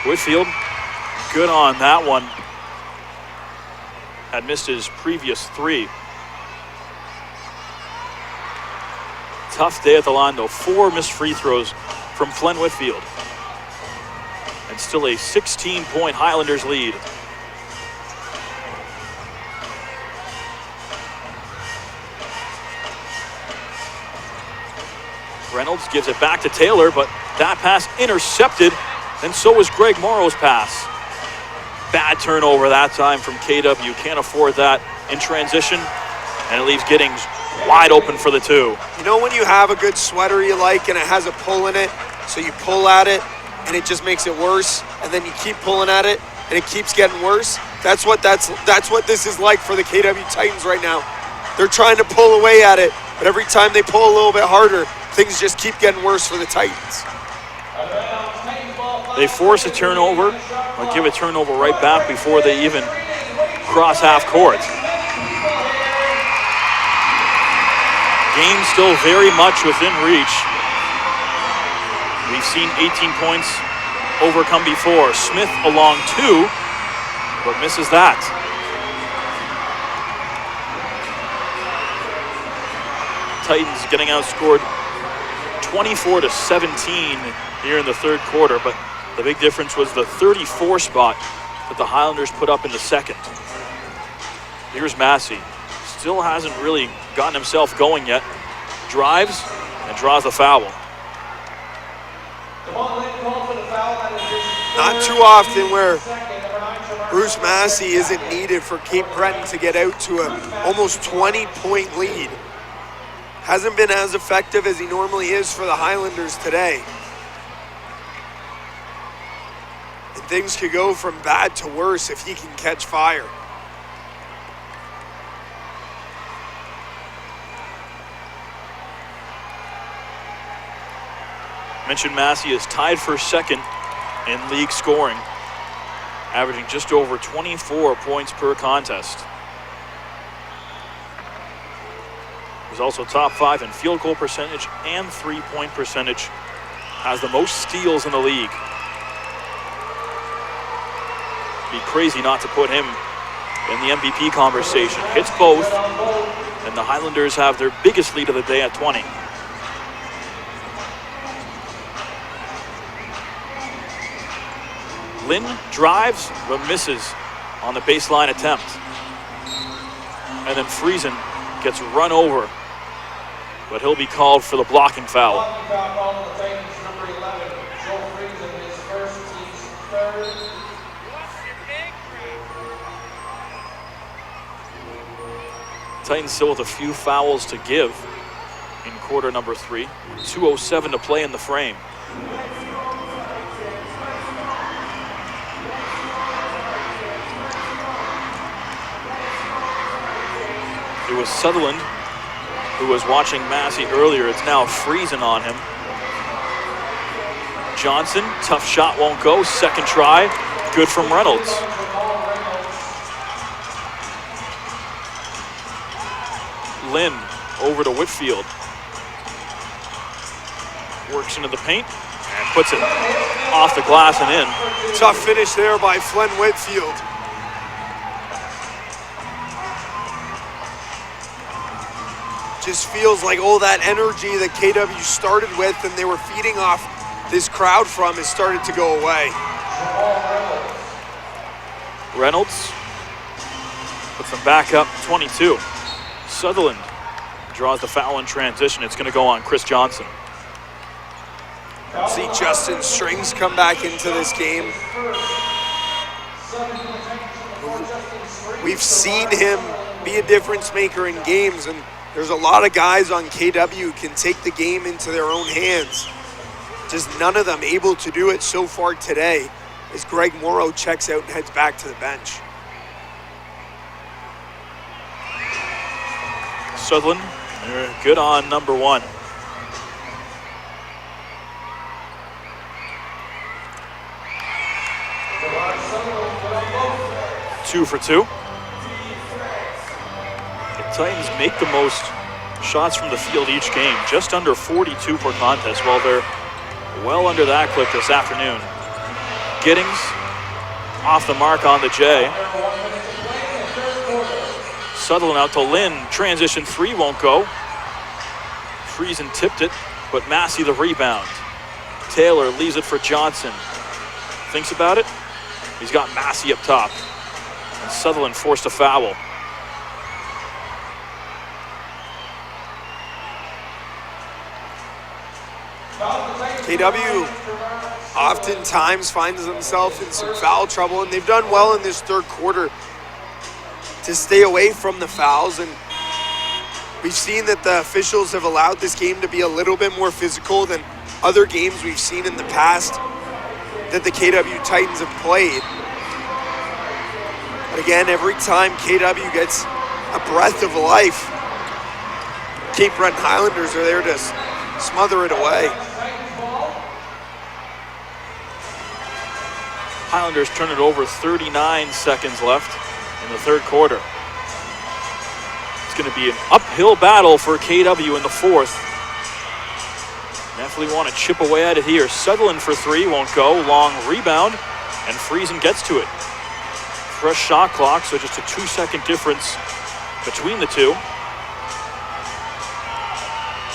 Whitfield, good on that one. Had missed his previous 3. Tough day at the line, though. 4 missed free throws from Flynn Whitfield. And still a 16-point Highlanders lead. Reynolds gives it back to Taylor, but that pass intercepted, and so was Greg Morrow's pass. Bad turnover that time from KW. Can't afford that in transition, and it leaves Giddings wide open for the 2. You know when you have a good sweater you like and it has a pull in it, so you pull at it and it just makes it worse, and then you keep pulling at it and it keeps getting worse? That's what this is like for the KW Titans right now. They're trying to pull away at it, but every time they pull a little bit harder, things just keep getting worse for the Titans. They force a turnover, or give a turnover right back before they even cross half court. Game still very much within reach. We've seen 18 points overcome before. Smith along 2, but misses that. Titans getting outscored 24-17 here in the third quarter, but the big difference was the 34 spot that the Highlanders put up in the second. Here's Massey. Still hasn't really gotten himself going yet. Drives and draws the foul. Not too often where Bruce Massey isn't needed for Cape Breton to get out to a almost 20-point lead. Hasn't been as effective as he normally is for the Highlanders today. And things could go from bad to worse if he can catch fire. Mentioned Massey is tied for second in league scoring, averaging just over 24 points per contest. He's also top 5 in field goal percentage and 3-point percentage. Has the most steals in the league. Be crazy not to put him in the MVP conversation. Hits both, and the Highlanders have their biggest lead of the day at 20. Lynn drives, but misses on the baseline attempt. And then Friesen gets run over, but he'll be called for the blocking foul. Titans still with a few fouls to give in quarter number 3. 2:07 to play in the frame. It was Sutherland who was watching Massey earlier. It's now Friesen on him. Johnson, tough shot, won't go. Second try, good from Reynolds. Lynn over to Whitfield. Works into the paint and puts it off the glass and in. Tough finish there by Flynn Whitfield. Just feels like all that energy that KW started with and they were feeding off this crowd from has started to go away. Reynolds puts them back up 22. Sutherland draws the foul in transition. It's going to go on Chris Johnson. See Justin Strings come back into this game. We've seen him be a difference maker in games, and there's a lot of guys on KW who can take the game into their own hands. Just none of them able to do it so far today as Greg Morrow checks out and heads back to the bench. Sutherland, they're good on number 1. Two for 2. Titans make the most shots from the field each game, just under 42 per contest, while they're well under that clip this afternoon. Giddings off the mark on the J. Sutherland out to Lynn, transition 3 won't go. Friesen tipped it, but Massey the rebound. Taylor leaves it for Johnson. Thinks about it, he's got Massey up top. And Sutherland forced a foul. KW oftentimes finds themselves in some foul trouble, and they've done well in this third quarter to stay away from the fouls. And we've seen that the officials have allowed this game to be a little bit more physical than other games we've seen in the past that the KW Titans have played. But Again, every time KW gets a breath of life, Cape Breton Highlanders are there to smother it away. Highlanders turn it over, 39 seconds left in the third quarter. It's going to be an uphill battle for KW in the fourth. Definitely want to chip away at it here. Sutherland for three, won't go. Long rebound, and Friesen gets to it. Fresh shot clock, so just a 2-second difference between the two.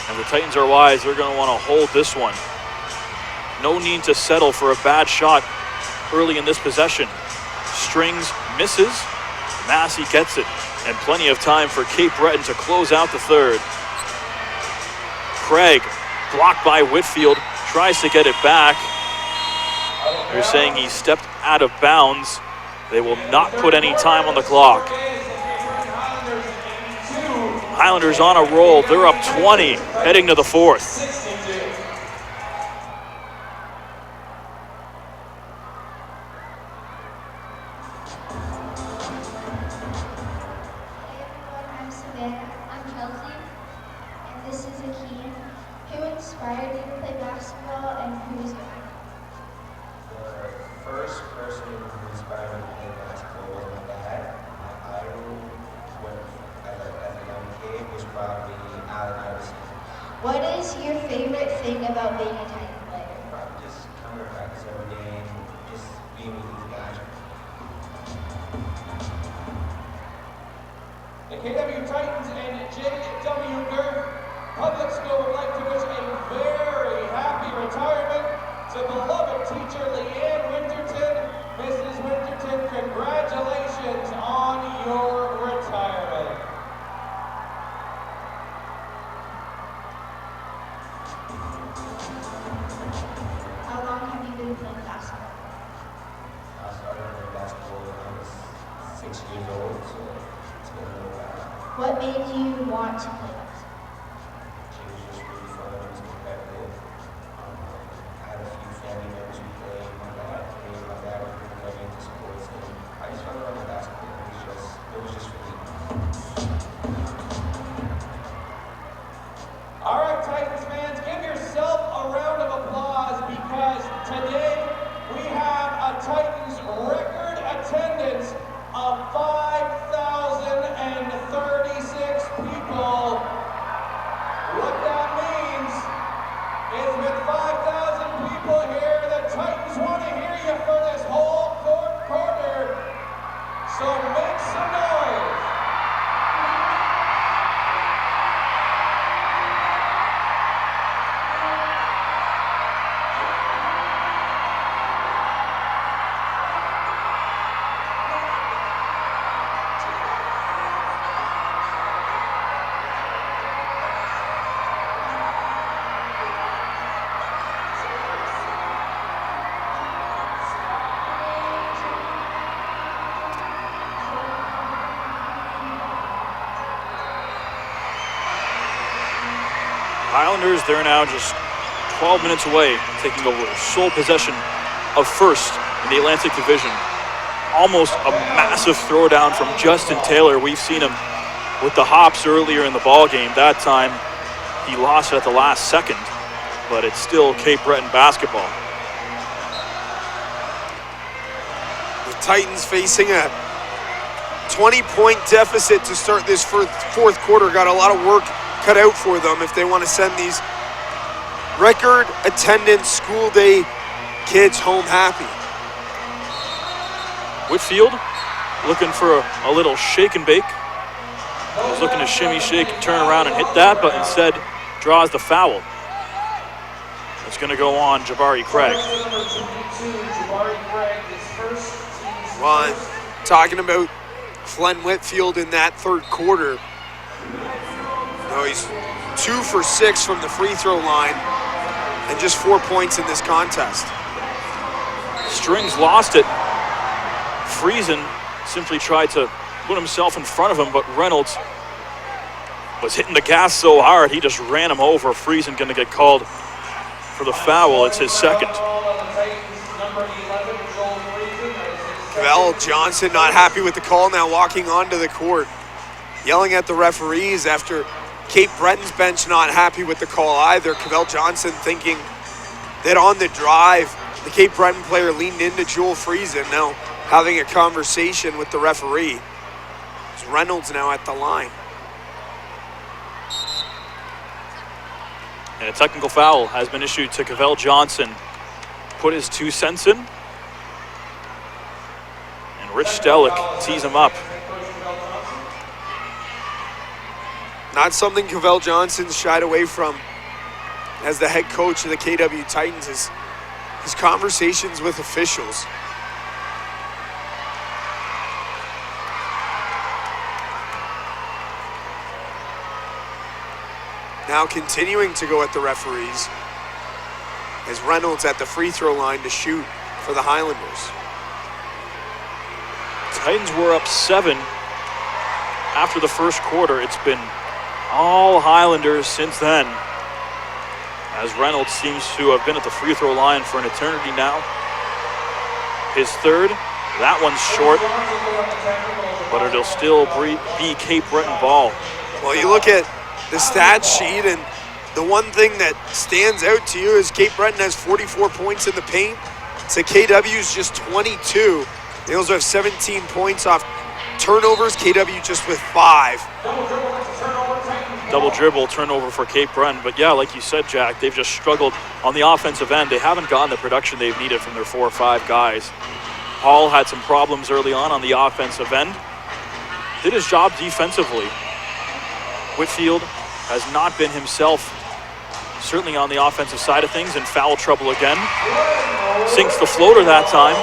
And the Titans are wise. They're going to want to hold this one. No need to settle for a bad shot early in this possession. Strings misses. Massey gets it. And plenty of time for Cape Breton to close out the third. Craig, blocked by Whitfield, tries to get it back. They're saying he stepped out of bounds. They will not put any time on the clock. Highlanders on a roll. They're up 20 heading to the fourth. What is your favorite thing about being a Titan player? Just coming to practice every day and just being with these guys. The KW Titans and J.W. Gurr Public School would like to wish a very happy retirement to beloved teacher Leanne Winterton. Mrs. Winterton, congratulations on your retirement. How long have you been playing basketball? I started playing basketball when I was 6 years old, so it's been a little while. What made you want to play basketball? It was just really fun. It was competitive. I had a few family members who played. My dad was really heavy into sports, and I just fell in love with basketball. It was just for me. All right, Titans fans, give yourself a round of applause because today we have a Titans record attendance of 5,036 people. What that means is with 5,000 people here, the Titans want to hear you for this whole fourth quarter. So make some noise. Highlanders, they're now just 12 minutes away, taking over sole possession of first in the Atlantic Division. Almost a massive throwdown from Justin Taylor. We've seen him with the hops earlier in the ball game. That time he lost it at the last second, but it's still Cape Breton basketball. The Titans facing a 20-point deficit to start this fourth quarter. Got a lot of work cut out for them if they want to send these record attendance school day kids home happy. Whitfield looking for a little shake and bake. Was looking to shimmy, shake, and turn around and hit that, but instead draws the foul. It's going to go on Jabari Craig. Well, I'm talking about Glenn Whitfield in that third quarter. No, he's 2 for 6 from the free throw line and just 4 points in this contest. Strings lost it. Friesen simply tried to put himself in front of him, but Reynolds was hitting the gas so hard he just ran him over. Friesen going to get called for the foul. It's his second. Cavell Johnson not happy with the call, now walking onto the court, yelling at the referees after Cape Breton's bench not happy with the call either. Cavell Johnson thinking that on the drive, the Cape Breton player leaned into Joel Friesen, now having a conversation with the referee. It's Reynolds now at the line. And a technical foul has been issued to Cavell Johnson. Put his 2 cents in. And Rich Stellick tees him up. Not something Cavell Johnson shied away from as the head coach of the KW Titans, is his conversations with officials. Now continuing to go at the referees as Reynolds at the free throw line to shoot for the Highlanders. Titans were up 7 after the first quarter. It's been all Highlanders since then, as Reynolds seems to have been at the free throw line for an eternity now. His third, that one's short, but it'll still be Cape Breton ball. Well, you look at the stat sheet, and the one thing that stands out to you is Cape Breton has 44 points in the paint. So KW's just 22. They also have 17 points off turnovers. KW just with 5. Double dribble turnover for Cape Breton. But yeah, like you said, Jack, they've just struggled on the offensive end. They haven't gotten the production they've needed from their 4 or 5 guys. Hall had some problems early on the offensive end. Did his job defensively. Whitfield has not been himself, certainly on the offensive side of things, in foul trouble again. Sinks the floater that time,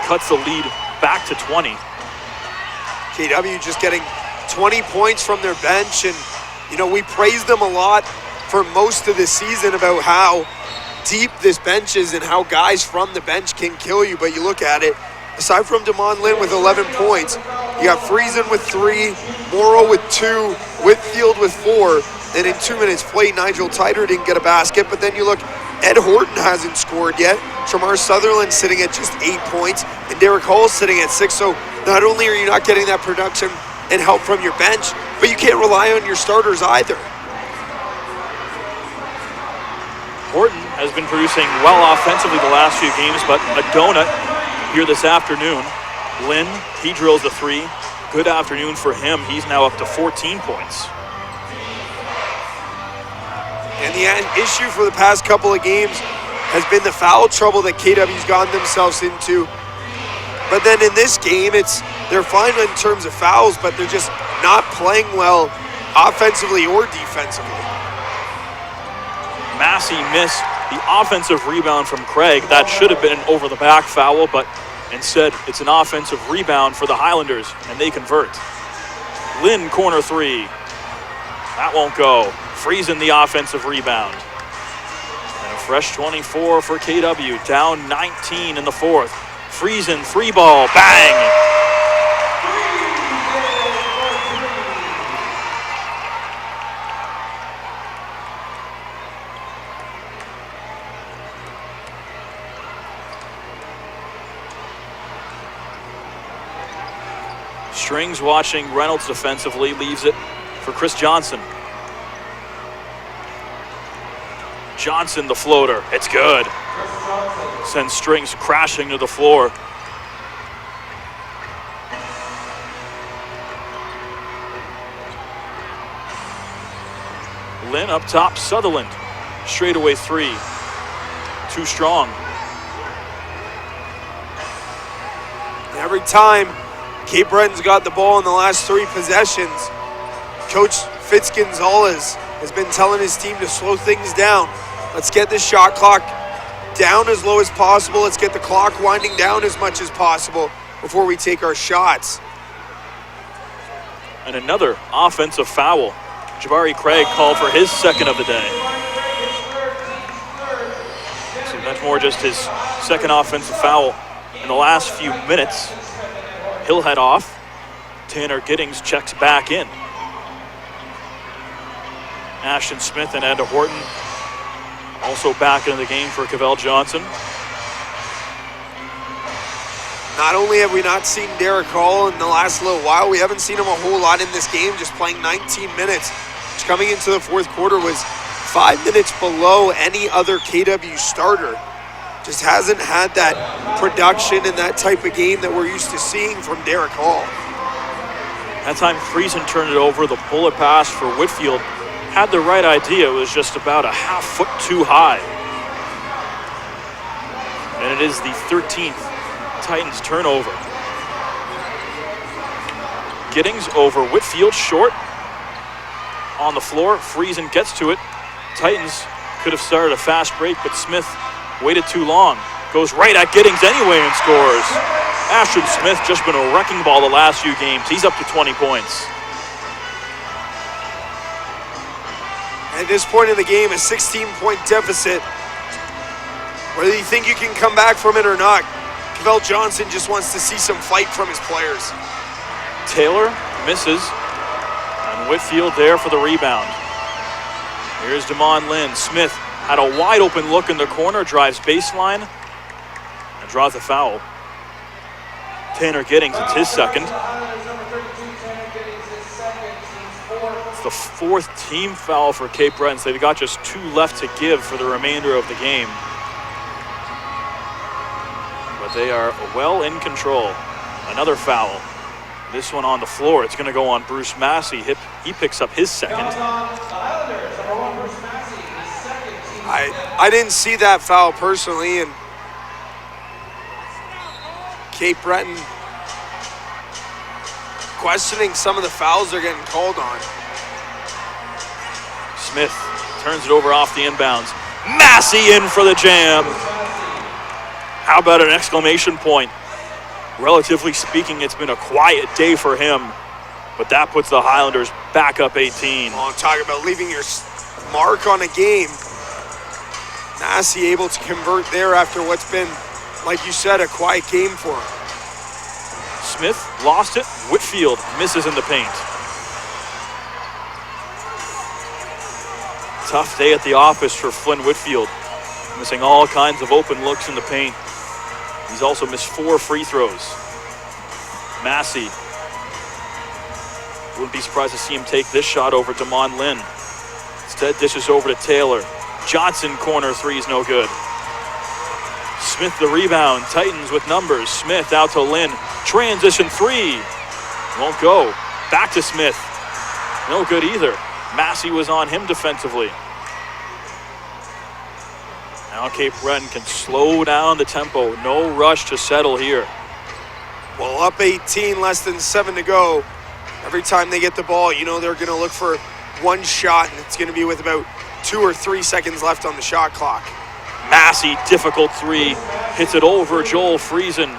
cuts the lead back to 20. KW just getting 20 points from their bench, and you know, we praised them a lot for most of the season about how deep this bench is and how guys from the bench can kill you. But you look at it, aside from Damon Lynn with 11 points, you got Friesen with 3, Morrow with 2, Whitfield with 4, and in 2 minutes played, Nigel Tyder didn't get a basket. But then you look, Ed Horton hasn't scored yet. Tramar Sutherland sitting at just 8 points, and Derek Hall sitting at 6. So not only are you not getting that production and help from your bench, but you can't rely on your starters either. Horton has been producing well offensively the last few games, but a donut here this afternoon. Lynn, he drills the 3. Good afternoon for him. He's now up to 14 points. And the issue for the past couple of games has been the foul trouble that KW's gotten themselves into. But then in this game, they're fine in terms of fouls, but they're just not playing well offensively or defensively. Massey missed the offensive rebound from Craig. That should have been an over-the-back foul, but instead it's an offensive rebound for the Highlanders, and they convert. Lynn, corner 3. That won't go. Friesen the offensive rebound. And a fresh 24 for KW, down 19 in the 4th. Friesen, 3 ball, bang! Strings watching Reynolds defensively, leaves it for Chris Johnson. Johnson, the floater, it's good. Sends Strings crashing to the floor. Lynn up top, Sutherland. Straightaway 3. Too strong. Every time Cape Breton's got the ball in the last 3 possessions, Coach Fitzgonzalez has been telling his team to slow things down. Let's get the shot clock down as low as possible. Let's get the clock winding down as much as possible before we take our shots. And another offensive foul. Jabari Craig called for his 2nd of the day. So much more just his 2nd offensive foul in the last few minutes. He'll head off. Tanner Giddings checks back in. Ashton Smith and Ed Horton also back into the game for Cavell Johnson. Not only have we not seen Derek Hall in the last little while, we haven't seen him a whole lot in this game, just playing 19 minutes, which coming into the fourth quarter was 5 minutes below any other KW starter. Just hasn't had that production and that type of game that we're used to seeing from Derek Hall. That time Friesen turned it over, the bullet pass for Whitfield. Had the right idea, it was just about a half foot too high. And it is the 13th Titans turnover. Giddings over Whitfield, short. On the floor, Friesen gets to it. Titans could have started a fast break, but Smith waited too long. Goes right at Giddings anyway and scores. Ashton Smith just been a wrecking ball the last few games. He's up to 20 points. At this point in the game, a 16-point deficit. Whether you think you can come back from it or not, Cavell Johnson just wants to see some fight from his players. Taylor misses, and Whitfield there for the rebound. Here's Damon Lynn. Smith had a wide open look in the corner, drives baseline, and draws a foul. Tanner Giddings, it's his second. It's the fourth team foul for Cape Breton, so they've got just 2 left to give for the remainder of the game. But they are well in control. Another foul. This one on the floor. It's going to go on Bruce Massey. He picks up his second. I didn't see that foul personally, and Cape Breton questioning some of the fouls they're getting called on. Smith turns it over off the inbounds. Massey in for the jam. How about an exclamation point? Relatively speaking, it's been a quiet day for him, but that puts the Highlanders back up 18. Oh, talk about leaving your mark on a game. Massey able to convert there after what's been, like you said, a quiet game for him. Smith lost it. Whitfield misses in the paint. Tough day at the office for Flynn Whitfield, missing all kinds of open looks in the paint. He's also missed 4 free throws. Massey. Wouldn't be surprised to see him take this shot over Damon Lynn. Instead, dishes over to Taylor. Johnson corner 3 is no good. Smith the rebound. Titans with numbers. Smith out to Lynn. Transition 3. Won't go. Back to Smith. No good either. Massey was on him defensively. Now Cape Breton can slow down the tempo. No rush to settle here. Well, up 18, less than 7 to go. Every time they get the ball, you know they're going to look for one shot, and it's going to be with about 2 or 3 seconds left on the shot clock. Massey, difficult 3. Hits it over Joel Friesen.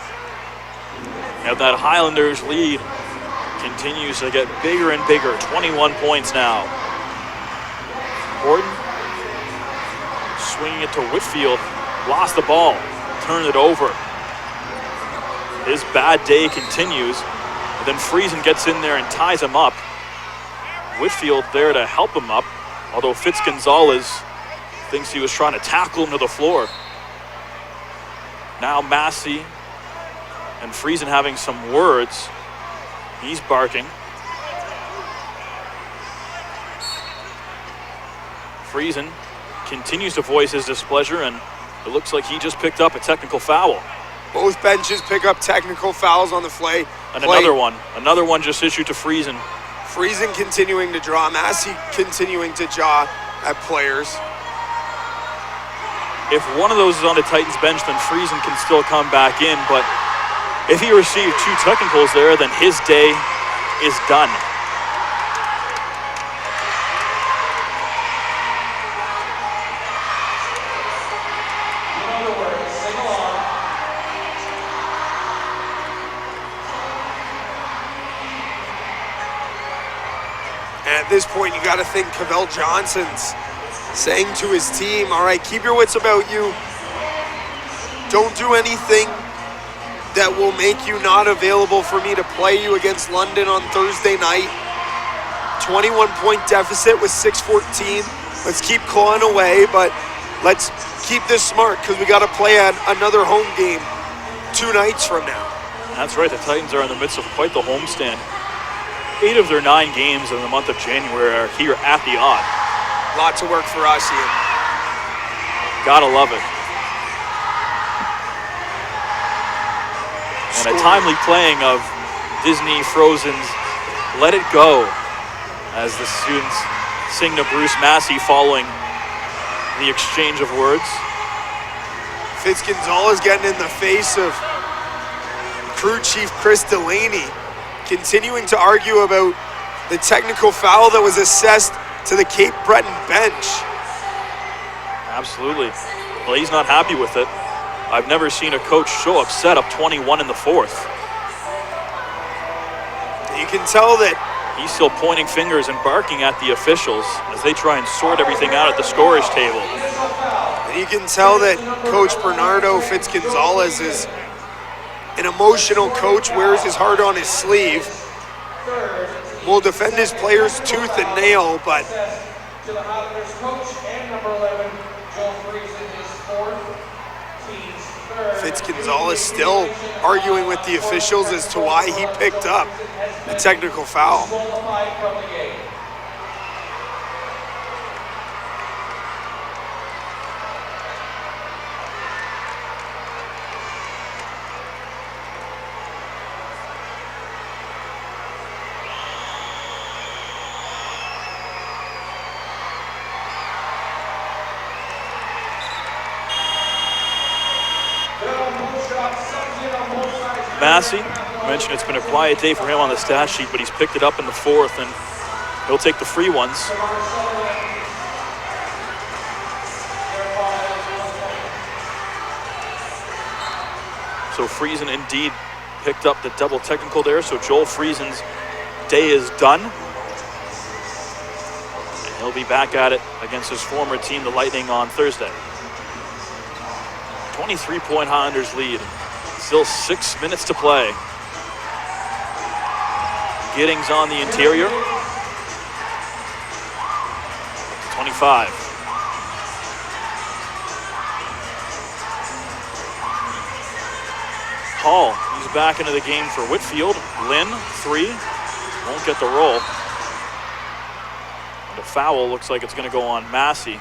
And that Highlanders lead continues to get bigger and bigger. 21 points now. Gordon swinging it to Whitfield. Lost the ball. Turned it over. His bad day continues. And then Friesen gets in there and ties him up. Whitfield there to help him up. Although Fitz-Gonzalez thinks he was trying to tackle him to the floor. Now Massey and Friesen having some words. He's barking. Friesen continues to voice his displeasure, and it looks like he just picked up a technical foul. Both benches pick up technical fouls on the play. And another one just issued to Friesen. Friesen continuing to draw. Massey continuing to jaw at players. If one of those is on the Titans bench, then Friesen can still come back in, but if he received 2 technicals there, then his day is done. And at this point, you got to think Cavell Johnson's saying to his team, all right, keep your wits about you. Don't do anything that will make you not available for me to play you against London on Thursday night. 21-point deficit with 6:14. Let's keep clawing away, but let's keep this smart because we got to play at another home game 2 nights from now. That's right, the Titans are in the midst of quite the homestand. 8 of their 9 games in the month of January are here at the Odd. Lots of work for us, Ian. Gotta love it. And a timely playing of Disney Frozen's Let It Go as the students sing to Bruce Massey following the exchange of words. Fitzgonzalez getting in the face of crew chief Chris Delaney, continuing to argue about the technical foul that was assessed to the Cape Breton bench. Absolutely. Well, he's not happy with it. I've never seen a coach so upset up 21 in the 4th. You can tell that he's still pointing fingers and barking at the officials as they try and sort everything out at the scorer's table. And you can tell that Coach Bernardo Fitzgonzalez is an emotional coach, wears his heart on his sleeve, will defend his players tooth and nail, but To the Highlanders coach and number 11, Joel Friesen, his 4th, team's 3rd. Fitzgonzalez still arguing with the officials as to why he picked up the technical foul. Disqualified from the game. Massey mentioned it's been a quiet day for him on the stat sheet, but he's picked it up in the 4th, and he'll take the free ones. So Friesen indeed picked up the double technical there, so Joel Friesen's day is done. And he'll be back at it against his former team, the Lightning, on Thursday. 23-point Highlanders lead. Still 6 minutes to play. Giddings on the interior. 25. Hall, he's back into the game for Whitfield. Lynn, 3. Won't get the roll. And a foul looks like it's going to go on Massey.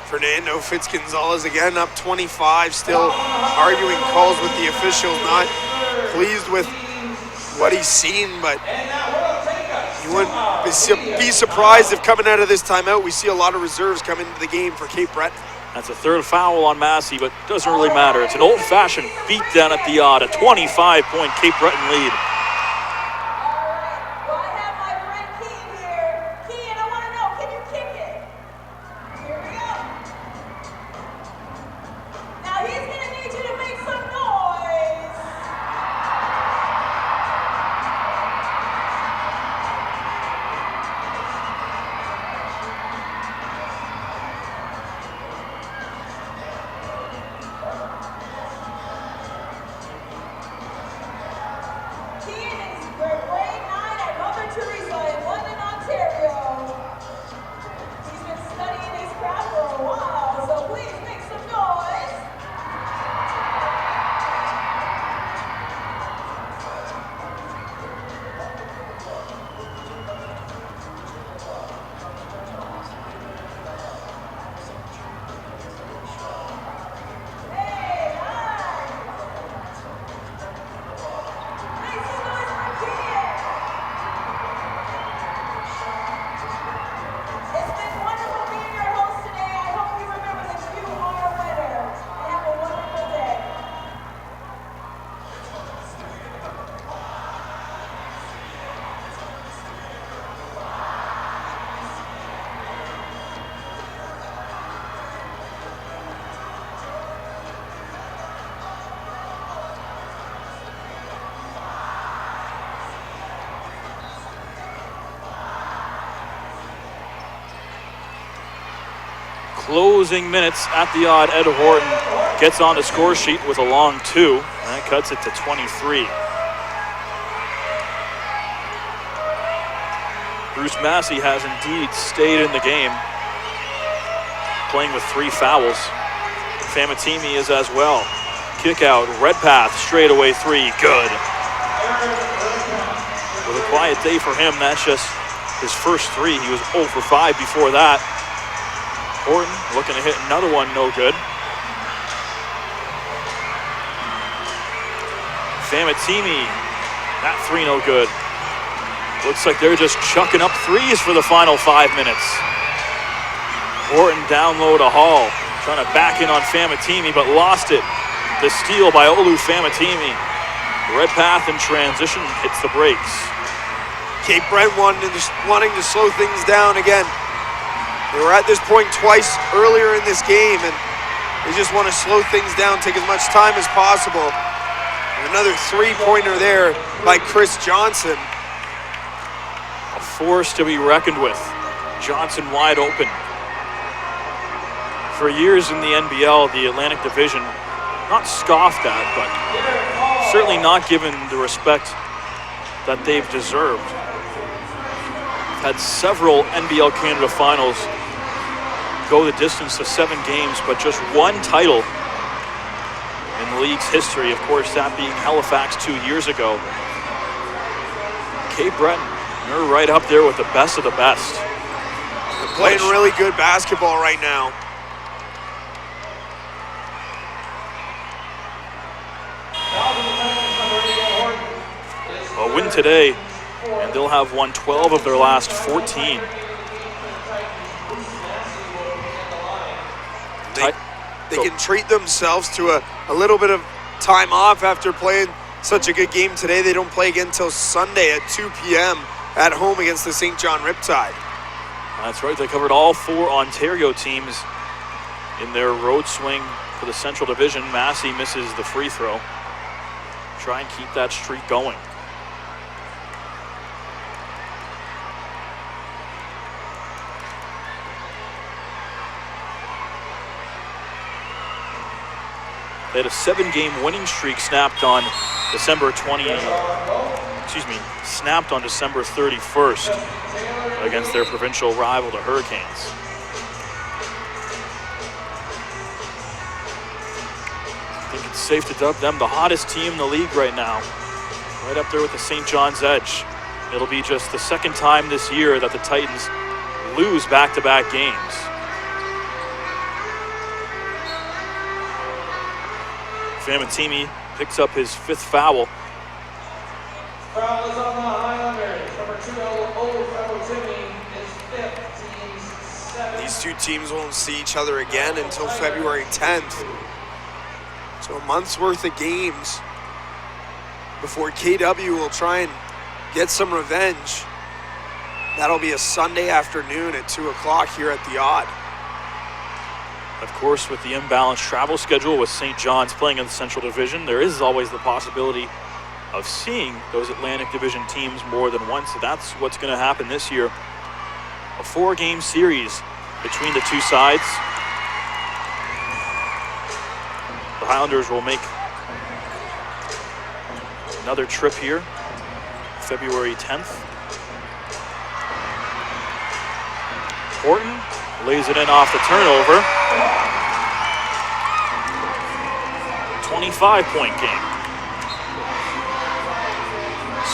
Fernando Fitzgonzalez again up 25, still arguing calls with the officials, not pleased with what he's seen, but you wouldn't be surprised if coming out of this timeout we see a lot of reserves come into the game for Cape Breton. That's a 3rd foul on Massey, but doesn't really matter. It's an old-fashioned beatdown at the Odd, a 25-point Cape Breton lead. Closing minutes at the Odd. Ed Horton gets on the score sheet with a long 2. And that cuts it to 23. Bruce Massey has indeed stayed in the game. playing with 3 fouls. Famatimi is as well. Kick out, Redpath, straight away 3, good. With a quiet day for him, that's just his first 3. He was 0 for 5 before that. Horton looking to hit another one, no good. Famatimi, that 3 no good. Looks like they're just chucking up 3s for the final 5 minutes. Horton down low to Hall, trying to back in on Famatimi, but lost it. The steal by Olu Famatimi. Redpath in transition hits the brakes. Cape Breton wanting to slow things down again. They were at this point twice earlier in this game, and they just want to slow things down, take as much time as possible. And another 3-pointer there by Chris Johnson. A force to be reckoned with. Johnson wide open. For years in the NBL, the Atlantic Division, not scoffed at, but certainly not given the respect that they've deserved. Had several NBL Canada finals go the distance to 7 games, but just 1 title in the league's history. Of course, that being Halifax 2 years ago. Cape Breton, they're right up there with the best of the best. They're playing really good basketball right now. A win today, and they'll have won 12 of their last 14. They can treat themselves to a little bit of time off after playing such a good game today. They don't play again until Sunday at 2 p.m. at home against the St. John Riptide. That's right, they covered all 4 Ontario teams in their road swing for the Central Division. Massey misses the free throw. Try and keep that streak going. They had a 7-game winning streak snapped on December 31st against their provincial rival, the Hurricanes. I think it's safe to dub them the hottest team in the league right now. Right up there with the St. John's Edge. It'll be just the 2nd time this year that the Titans lose back-to-back games. Famatimi picks up his 5th foul. Foul is on the Highlanders. Number 2, Olu Famatimi, his 5th, team's 7th. These 2 teams won't see each other again until February 10th. So a month's worth of games before KW will try and get some revenge. That'll be a Sunday afternoon at 2 o'clock here at the Odd. Of course, with the imbalanced travel schedule with St. John's playing in the Central Division, there is always the possibility of seeing those Atlantic Division teams more than once. So that's what's going to happen this year. A 4-game series between the 2 sides. The Highlanders will make another trip here, February 10th. Horton lays it in off the turnover. 25-point game.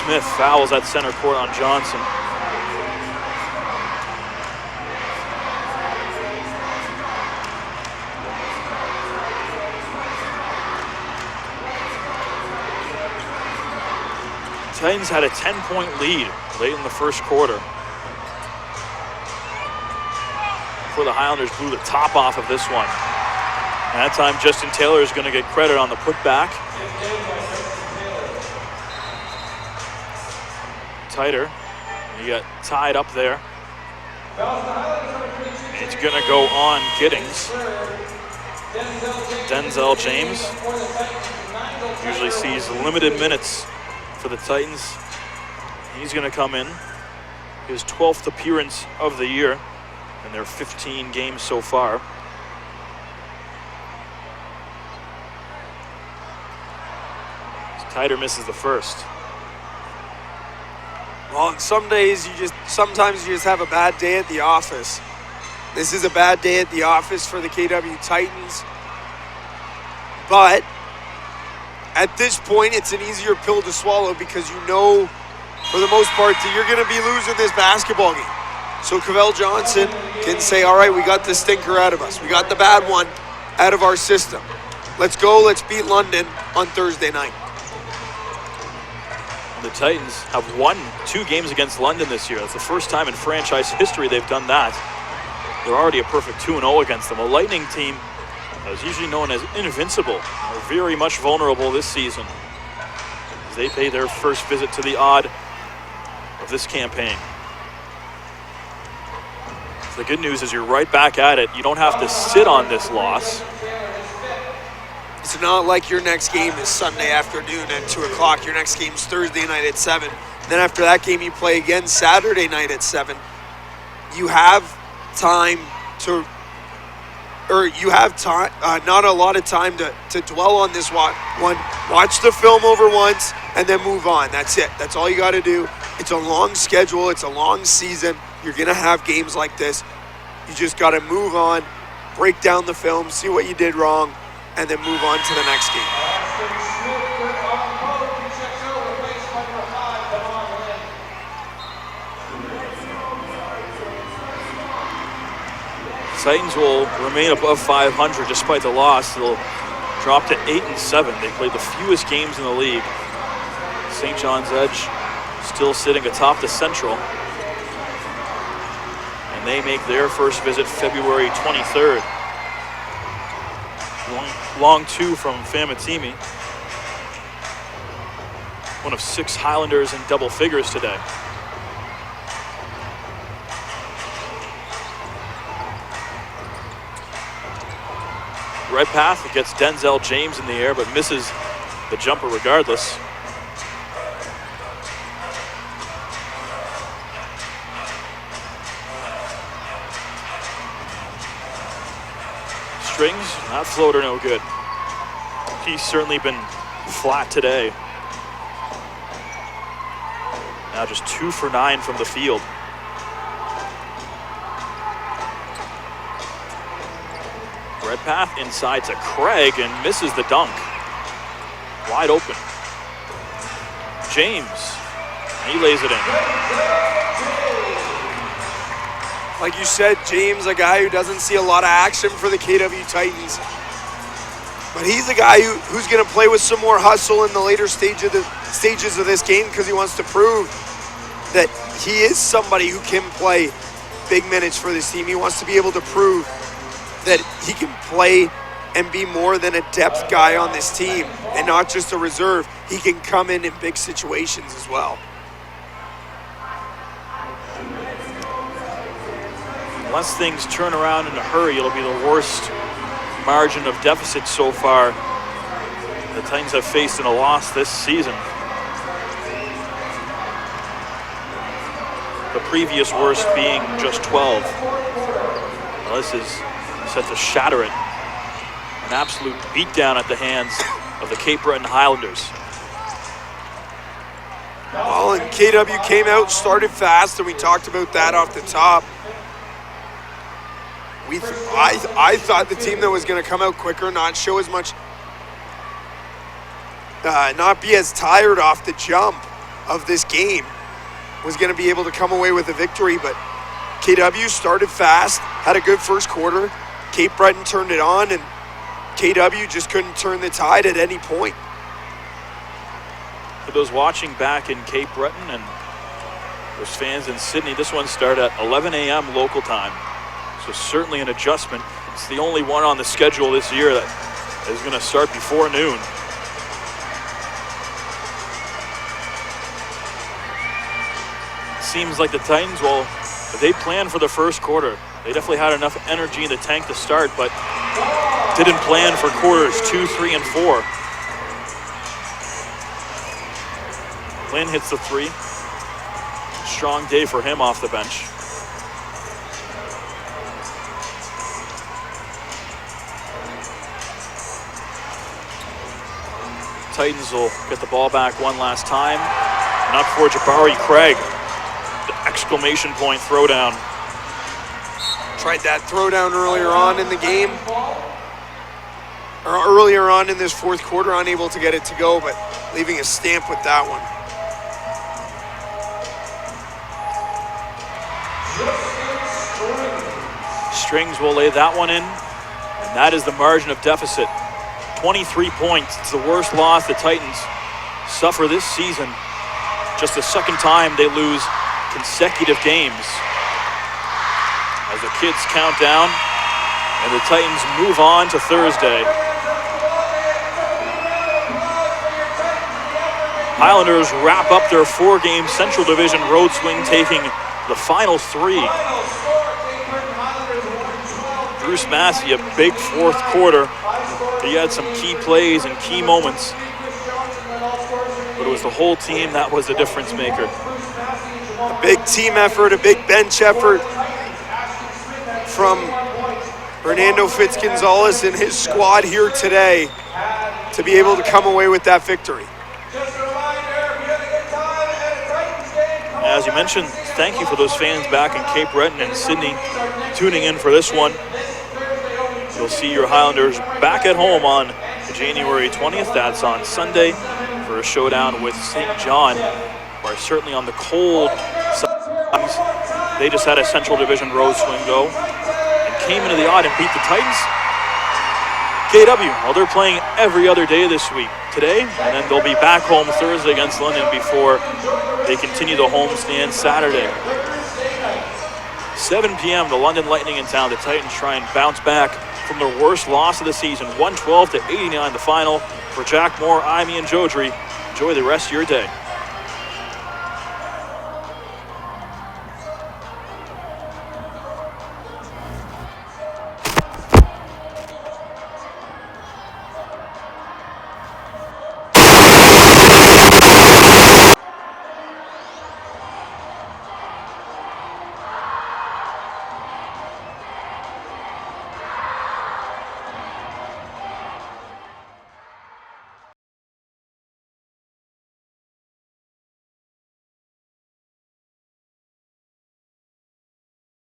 Smith fouls at center court on Johnson. Titans had a 10-point lead late in the first quarter. Before the Highlanders blew the top off of this one. And that time, Justin Taylor is going to get credit on the putback. Tighter. He got tied up there. It's going to go on Giddings. Denzel James usually sees limited minutes for the Titans. He's going to come in. His 12th appearance of the year in their 15 games so far. Tighter misses the first. Well, on some days sometimes you just have a bad day at the office. This is a bad day at the office for the KW Titans. But at this point, it's an easier pill to swallow because you know, for the most part, that you're going to be losing this basketball game. So Cavell Johnson can say, all right, we got the stinker out of us. We got the bad one out of our system. Let's go. Let's beat London on Thursday night. The Titans have won 2 games against London this year. That's the first time in franchise history they've done that. They're already a perfect 2-0 against them. A Lightning team that is usually known as invincible are very much vulnerable this season as they pay their first visit to the odd of this campaign. So the good news is you're right back at it. You don't have to sit on this loss. It's not like your next game is Sunday afternoon at 2 o'clock. Your next game is Thursday night at 7. Then after that game, you play again Saturday night at 7. You have time to, or you have time, not a lot of time to dwell on this one. Watch the film over once and then move on. That's it. That's all you got to do. It's a long schedule. It's a long season. You're going to have games like this. You just got to move on, break down the film, see what you did wrong, and then move on to the next game. Titans will remain above 500 despite the loss. They'll drop to 8-7. They played the fewest games in the league. St. John's Edge still sitting atop the Central. And they make their first visit February 23rd. Long 2 from Famatimi. One of 6 Highlanders in double figures today. Right path, it gets Denzel James in the air, but misses the jumper regardless. Strings, that floater no good. He's certainly been flat today. Now just 2 for 9 from the field. Red path inside to Craig and misses the dunk. Wide open. James, he lays it in. Like you said, James, a guy who doesn't see a lot of action for the KW Titans. But he's a guy who's going to play with some more hustle in the later stages of this game because he wants to prove that he is somebody who can play big minutes for this team. He wants to be able to prove that he can play and be more than a depth guy on this team and not just a reserve. He can come in big situations as well. Unless things turn around in a hurry, it'll be the worst margin of deficit so far the Titans have faced in a loss this season. The previous worst being just 12. Well, this is set to shatter it. An absolute beatdown at the hands of the Cape Breton Highlanders. Well, and KW came out, started fast, and we talked about that off the top. I thought the team that was going to come out quicker, not show as much, not be as tired off the jump of this game, was going to be able to come away with a victory. But KW started fast, had a good first quarter. Cape Breton turned it on, and KW just couldn't turn the tide at any point. For those watching back in Cape Breton and those fans in Sydney, this one started at 11 a.m. local time. So certainly an adjustment. It's the only one on the schedule this year that is going to start before noon. Seems like the Titans, well, they planned for the first quarter. They definitely had enough energy in the tank to start, but didn't plan for quarters 2, 3, and 4. Lynn hits the 3. Strong day for him off the bench. Titans will get the ball back one last time. And up for Jabari Craig. The exclamation point throwdown. Tried that throwdown earlier on in the game. Or earlier on in this fourth quarter, unable to get it to go, but leaving a stamp with that one. Strings will lay that one in, and that is the margin of deficit. 23 points. It's the worst loss the Titans suffer this season. Just the second time they lose consecutive games. As the kids count down, and the Titans move on to Thursday. Highlanders wrap up their 4-game Central Division road swing, taking the final 3. Bruce Massey, a big fourth quarter. He had some key plays and key moments, but it was the whole team that was the difference maker. A big team effort, a big bench effort from Hernando Fitzgonzalez and his squad here today to be able to come away with that victory. As you mentioned, thank you for those fans back in Cape Breton and Sydney tuning in for this one. You'll see your Highlanders back at home on January 20th. That's on Sunday for a showdown with St. John, or certainly on the cold side. They just had a Central Division road swing go and came into the odd and beat the Titans. KW, well, they're playing every other day this week. Today, and then they'll be back home Thursday against London before they continue the homestand Saturday. 7 p.m., the London Lightning in town. The Titans try and bounce back from their worst loss of the season, 112-89 the final. For Jack Moore, I'm Ian Jodry. Enjoy the rest of your day.